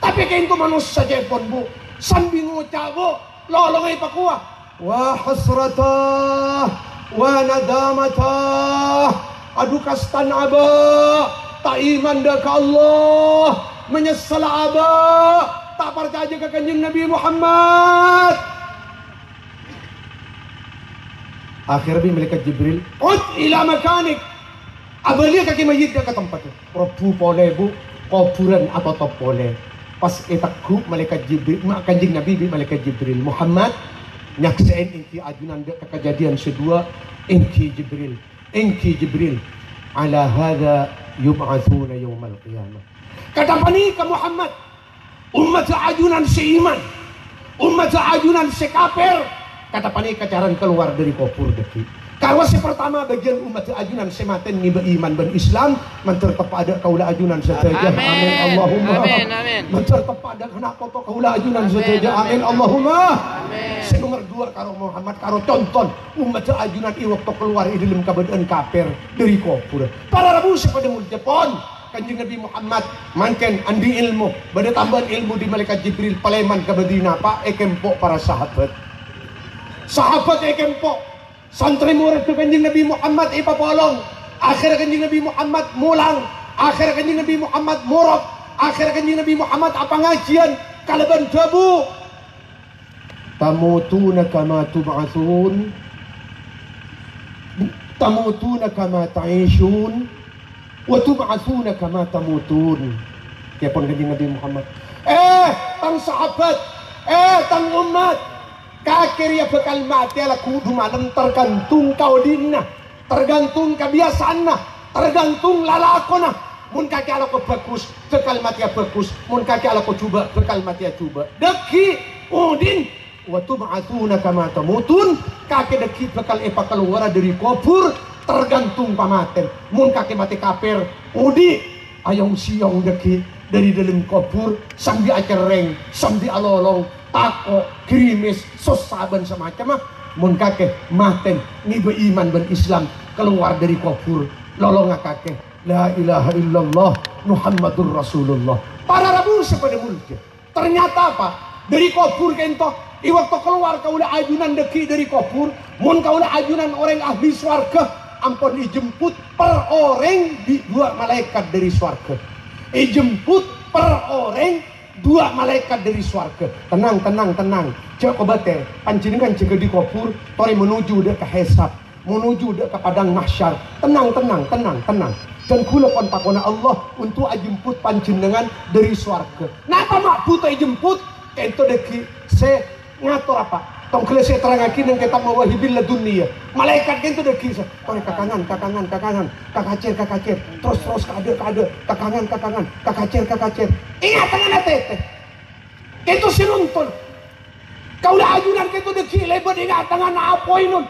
Tapi kento manusia kepon bu. Sambil ngucap bu, lolongai pakuah. Wa hasratah, wa nadamatah. Aduh kastan aba, tak iman dah ke Allah. Menyesal aba, tak percaya ke kanjeng Nabi Muhammad. Akhirnya malaikat Jibril, ut ila makanik. Abalia kaki mayit ke tempat tu. Robu boleh bu, kuburan atau top boleh. Pas etakku malaikat Jibril kanjeng Nabi malaikat Jibril Muhammad nyaksain inki ajunan ke kejadian kedua inki Jibril ala hadza yub'atsuna yaumal qiyamah. Kata pani ke Muhammad umat ajunan seiman umat ajunan sekafir kata pani kecaran keluar dari kubur deki. Kalau si pertama bagian umat ajunan sematen ni beriman dan Islam menter kepada kaula ajunan sejaja amin Allahumma amin menter kepada kena toto kaula ajunan sejaja amin Allahumma amin. Nomor dua karo Muhammad karo conton umat ajunan i waktu keluar di dalam keadaan kafir dari kubur. Para rabu pada Jepun kanjeng Nabi Muhammad mangken andi ilmu bade tambahan ilmu di malaikat Jibril paleman ke Madinah pak ekempok para sahabat ekempok santri murid ke kanjeng Nabi Muhammad ipapolong. Akhir kanjeng Nabi Muhammad mulang. Akhir kanjeng Nabi Muhammad murab. Akhir kanjeng Nabi Muhammad apa ngajian kalaban dabu. Tamutuna kama tub'atsun. Tamutuna kama ta'ishun. Wa tub'atsuna kama tamutun. Kaya pun kanjeng Nabi Muhammad. Tang sahabat. Tang umat. Kakir ya bakal mati ala kudu malam tergantung kau dinna, tergantung kebiasaan nah, tergantung lalakona. Mun kaki ala ko bagus, bakal mati ya bagus. Mun kaki ala ko coba, bakal mati ya coba. Deki udin, wa tub'atsuna kama tamutun. Kaki deki bakal keluar dari kubur, tergantung pamaten. Mun kaki mati kafir, udi ayong siyong deki dari dalam kubur sambil acereng, sambil alolong, tako, krimis, sosaban semacam mun kakek maten ni beriman ben Islam keluar dari kubur lolong kakek la ilaha illallah Muhammadur Rasulullah. Para rabu sepada mulja. Ternyata apa? Dari kubur kento, i waktu keluar kaulah ajunan deki dari kubur, mun kaulah ajunan orang ahli swarga, ampun dijemput per orang di dua malaikat dari swarga. Dijemput per orang dua malaikat dari swarga. Tenang, tenang, tenang. Cek obate, panjenengan cek di kubur, tore menuju dek ke hisab, menuju dek ke padang mahsyar. Tenang, tenang, tenang, tenang. Dan kula pon pakona Allah untuk ajemput panjenengan dari swarga. Napa mak buta jemput? Kento deki se ngatur apa? Tong kele saya terangakin yang kitab Mawahibil Ladunia. Malaikat kento deki se. Tore kakangan, kakangan, kakangan, kakacir, kakacir. Terus kade, kakangan, kakangan, kakacir. Ingat tangan tete. Kento sinunton. Kaulah ajunan kento deki lebat ingat tangan apoy nun.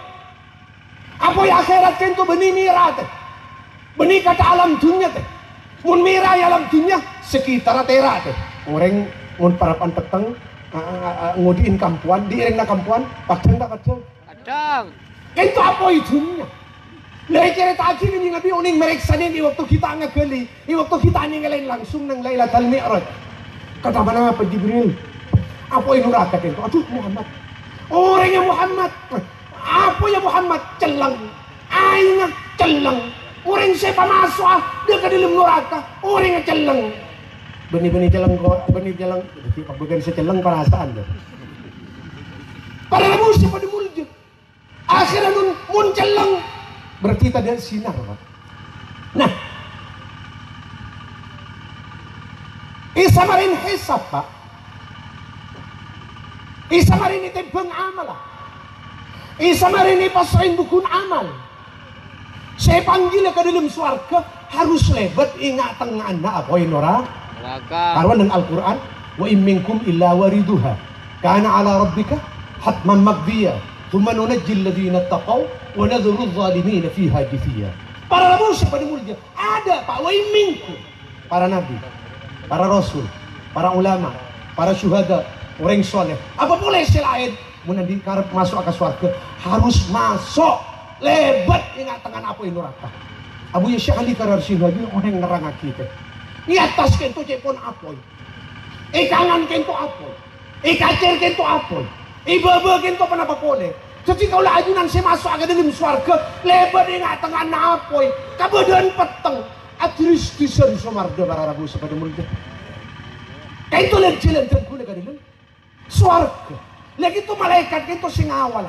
Apoy akhirat kento benih mirat. Benih kata alam dunia teh. Mun mirah alam dunia sekitar tera teh. Orang mun parapan peteng ngodiin kampuan, diireng na kampuan, padang tak padang. Padang. Itu apa itunya? Lai cerita aja ni Nabi uning meriksa ni waktu kita ngageli, waktu kita ninggalin langsung nang Lailatul Mi'raj. Kata mana apa Jibril? Apa yang neraka itu? Aduh Muhammad. Orangnya Muhammad. Apa ya Muhammad? Celang. Aina celang. Orang siapa masuk dia ke dalam neraka. Orang celeng. Benih-benih celeng kok, benih celeng. Bukan seceleng perasaan deh. Pada musim pada mulja. Akhirnya mun celeng. Berarti tadi sinar Pak. Nah. Isamarin hisab Pak. Isamarin itu beng amal. Isamarin itu pasain buku amal. Saya panggil ke dalam swarga harus lebat ingat tengah anda apa yang orang karwan dengan Al-Quran wa in minkum illa wariduha kana ala rabbika hatman maqdiya thumma nunajjil ladzina taqaw wa nadhuru adh-dhalimin fiha jithiya. Para rasul pada mulja ada Pak wa in minkum, para nabi, para rasul, para ulama, para syuhada, orang soleh apa boleh selain mun dikarep masuk ke swarga harus masuk lebat ingat tangan apa yang neraka. Abu Yasya Ali Kararsin lagi orang nerang kita. Di atas kento cepon apoy. Kanan kento apoy. Kacir kento apoy. Baba kento panapa boleh. Jadi kalau ajunan saya masuk ke dalam swarga lebat ingat tangan apoy. Kabadan peteng. Adris disen somarda para rabu sepada multa. Kento jalan dan gula ke dalam swarga. Lagi itu malaikat kento sing awal.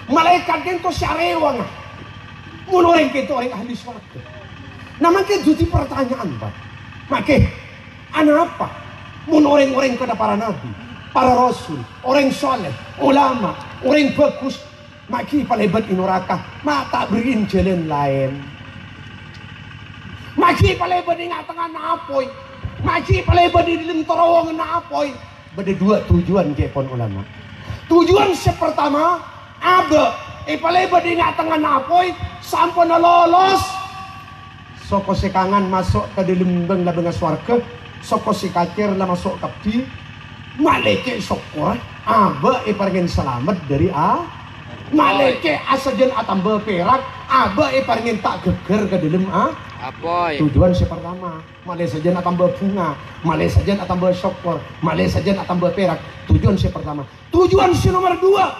Malaikat kento syarewang. Mun orang kento orang ahli swarga. Nah makin jadi pertanyaan Pak. Makin apa? Mun orang-orang kepada para nabi, para rasul, orang soleh, ulama, orang bagus, makin palebat inoraka, mata beriin jalan lain. Makin palebat ingat tengah napoy, makin palebat di dalam terowongan napoy. Beda dua tujuan jepon ulama. Tujuan pertama ada palebat ingat tengah napoy sampai lolos. Soko sekangan masuk ke dalam beng swarga, soko sikacir lah masuk kapti, maleke sokor, aba paringin selamat dari maleke asajan atambah perak, aba paringin tak geger ke dalam apoy. Tujuan si pertama, malai sajan atambah bunga, malai sajan atambah sokor, malai sajan atambah perak. Tujuan si pertama. Tujuan si nomor dua,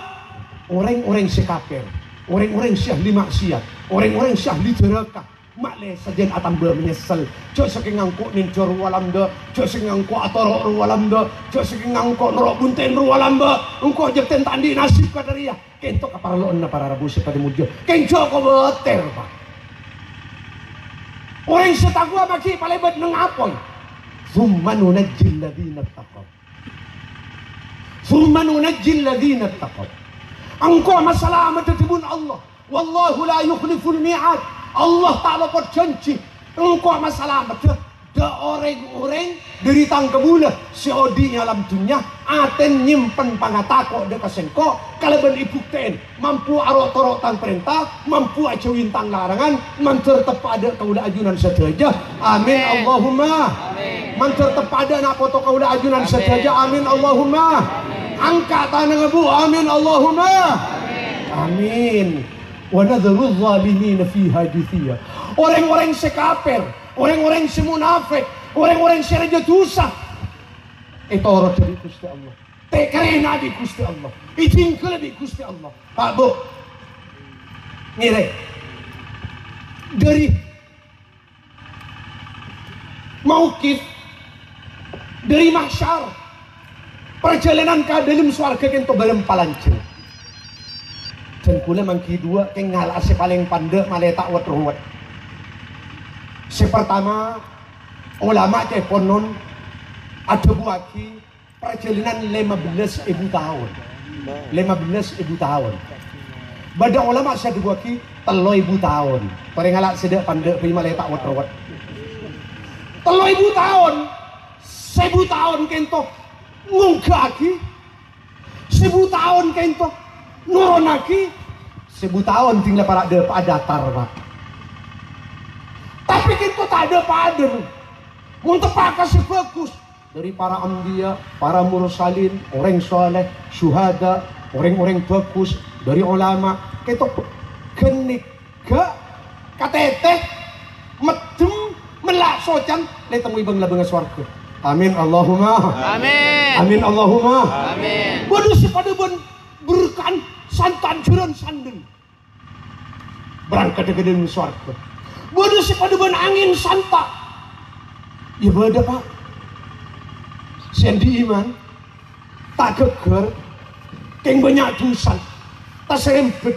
orang-orang si kafir, orang-orang si ahli maksiat, orang-orang si ahli neraka. Makleh sajen atamba menyesal. Cok saking ngangkuk nincor walamda, cok saking ngangkuk atorok ruwalamda, cok saking ngangkuk norok bunten ruwalamda. Engkau jepten tandi nasib kadariah. Kentok kaparloon na para rabu pada mujo. Kenco ko beter Pak. Orang setagua maki palebat nang apoy. Thumma nunajjil ladzina taqaw. Thumma nunajjil ladzina taqaw. Engkau masalah amat Allah. Wallahu la yukhliful mi'ad. Allah Ta'ala berjanji engkau masalah betul da orang-orang dari tangkebula si odi alam dunia aten nyimpen pangatako de kasengko kalaban ibukten mampu arok-torok tang perintah mampu ajawin tang larangan mancer tepada kaula ajunan sederajah amin Allahumma amin mancer tepada nak foto kaula ajunan sederajah amin Allahumma angkat tangan bu amin Allahumma amin wa nadharul zalimin fiha jithiya orang-orang sekaper orang-orang si munafik, orang-orang si raja dosa. Itu orang dari Gusti Allah. Tekerena di Gusti Allah. Itingkal di Gusti Allah. Pak Bu, nilai dari mauqif dari mahsyar perjalanan ke dalam swarga kento bareng palanceng. Dan kula mangki dua keng ngalase paling pandek maleta wat-ruwat. Si pertama ulama ceponon ada buaki perjalanan 15.000 tahun 15.000 tahun bada ulama saya buaki 3.000 tahun paling ngalak sedek pandek prima letak wat-wat 3.000 tahun 1.000 tahun kento ngungkaki 1.000 tahun kento nuronaki 1.000 tahun tinggal para datar Pak. Tapi kita tak ada padan untuk kasih bagus dari para ambiya, para mursalin, orang soleh, syuhada, orang-orang bagus dari ulama. Kita genik ke kateteh medem melak socan letemu ibang labang swarga. Amin Allahumma. Amin. Amin Allahumma. Amin. Bodoh si pada berkan santan juran sandeng berangkat ke dalam swarga. Bodoh si pada angin santa. Ya bada Pak. Sendi iman tak geger keng banyak dosa. Tak serempet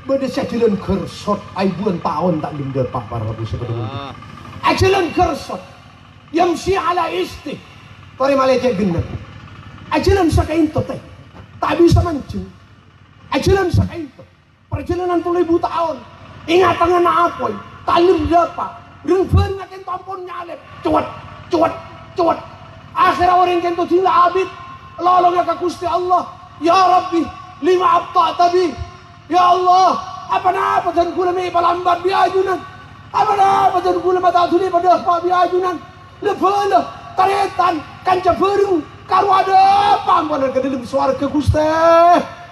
bada jalan gersot aibuan tahun tak linda Pak para Rabu sebenarnya. Ajalan gersot yang si ala isti. Tore malecek genep. Ajalan sakainto teh. Tak bisa mancing. Ajalan sakainto. Perjalanan 3.000 tahun. Ingat tangan apa? Talim dapat, rengfer ngaken tampon nyalep, cuat. Akhir orang kento tinggal abid, lalu ngaka Gusti Allah, ya Rabbi, 5 abta tabi, ya Allah, apa dan kula mi palambat biajunan, apa dan kula mata tuli pada apa biajunan, lebala, taretan, kanca berung, karu ada apa pada ke dalam swarga Gusti,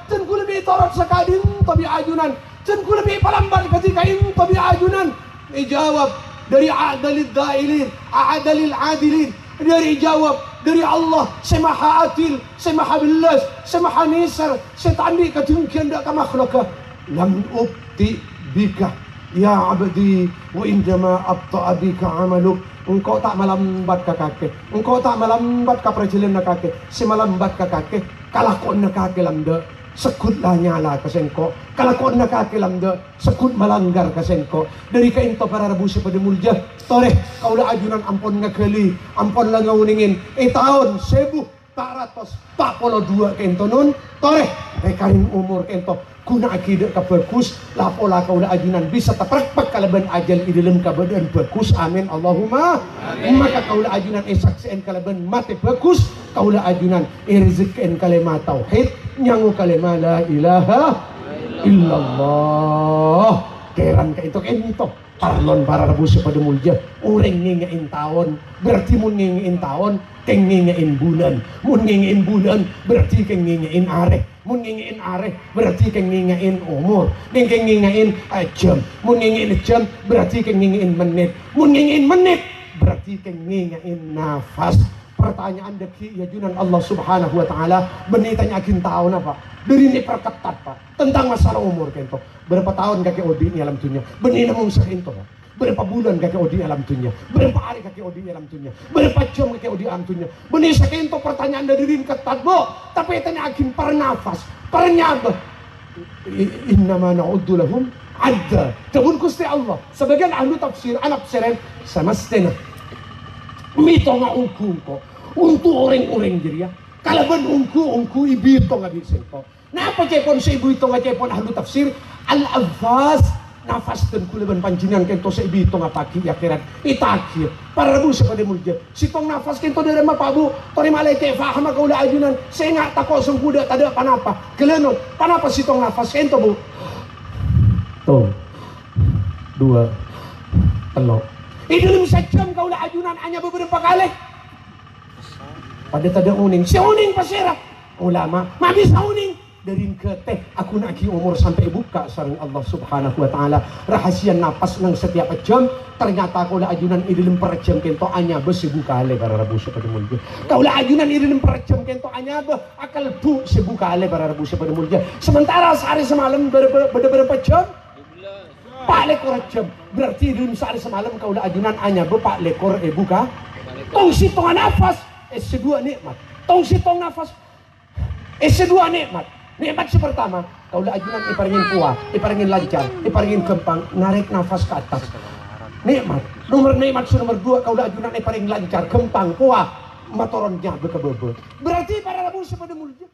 dan kula mi torot sekading tabi ajunan, dan kula mi palambat ketika ini tabi ajunan. Dijawab dari adalil dailin, adalil adilin, dari jawab dari Allah semaha adil, semaha bilas, semaha nisar, setandi ketungkian dak makhlukah lam ubti bika ya abdi wa indama abta bika amaluk. Engkau tak melambat ke kake, engkau tak melambat ke perjalanan kake, semalambat ke kake kalah kau nak kake lamda sekutlah nyala kasengko kalau kau nak kaki lamda sekut melanggar kasengko dari kainto para rabu pada mulja toreh kau dah ajunan ampun ngakeli ampun lah ngauningin tahun 1442 kainto nun toreh rekarin umur kainto guna akidah ka bagus lapola kau dah ajunan bisa terperpak kalaban ajal di dalam keadaan bagus amin Allahumma amin. Maka kau dah ajunan saksian kalaban mati bagus kau dah ajunan rezeki kalimat tauhid nyangu kalimat la ilaha illallah keran ka itu parlon para rabu pada mulja orang ngingain tahun berarti mun ngingain tahun keng ngingain bulan mun ngingain bulan berarti keng ngingain areh mun ngingain areh berarti keng ngingain umur keng ngingain jam mun ngingain jam berarti keng ngingain menit mun ngingain menit berarti keng ngingain nafas. Pertanyaan deki ya junan Allah Subhanahu wa taala benitanya akin tahun apa dari ini perketat Pak tentang masalah umur kento berapa tahun kakek odi di alam dunia benina mung sakento berapa bulan kakek odi alam dunia berapa hari kakek odi alam dunia berapa jam kakek odi alam dunia benih sakento pertanyaan dari ini ketat Bu tapi tanya akin pernafas pernyaba innama na'uddu lahum adda tabun Gusti Allah sebagian ahli tafsir anak seren sama setengah mito nga ungku ko untuk orang-orang jeria kalaban ungku ibito nga bisa ko napa cepon sa ibu ito nga cepon ahlu tafsir al-avas nafas dan kuleban panjingan kento sa ibito nga pagi yakiran itaki para rabu sa pademulja sitong nafas kento dari mapabu tori malay kay fahama kaula ajunan sa nga tako sung kuda tada panapa kelenon panapa sitong nafas kento bu to dua telo idulim sa jam kaula ajunan anya beberapa kali pada tada uning si uning pasira ulama mabis uning dari ke teh aku nak umur sampai buka sareng Allah Subhanahu wa taala rahasia napas ng setiap jam ternyata kaula ajunan idilim per jam kento anya be sebuka ale para rabu pada mulja kaula ajunan idilim per jam kento anya be akal bu sebuka ale para rabu pada mulja sementara sehari semalam berapa jam 4 lekor jam berarti idilim sehari semalam kaula ajunan anya be 4 lekor buka tong sitong nafas sedua nikmat tong sitong nafas sedua nikmat. Nikmat si pertama, kaula ajunan iparingin puah, iparingin lancar, iparingin kempang, narik nafas ke atas. Nikmat. Nikmat nomor 2, kaula ajunan iparingin lancar, kempang, puah, matoron nya bekebebe. Berarti para rabu pada mulja.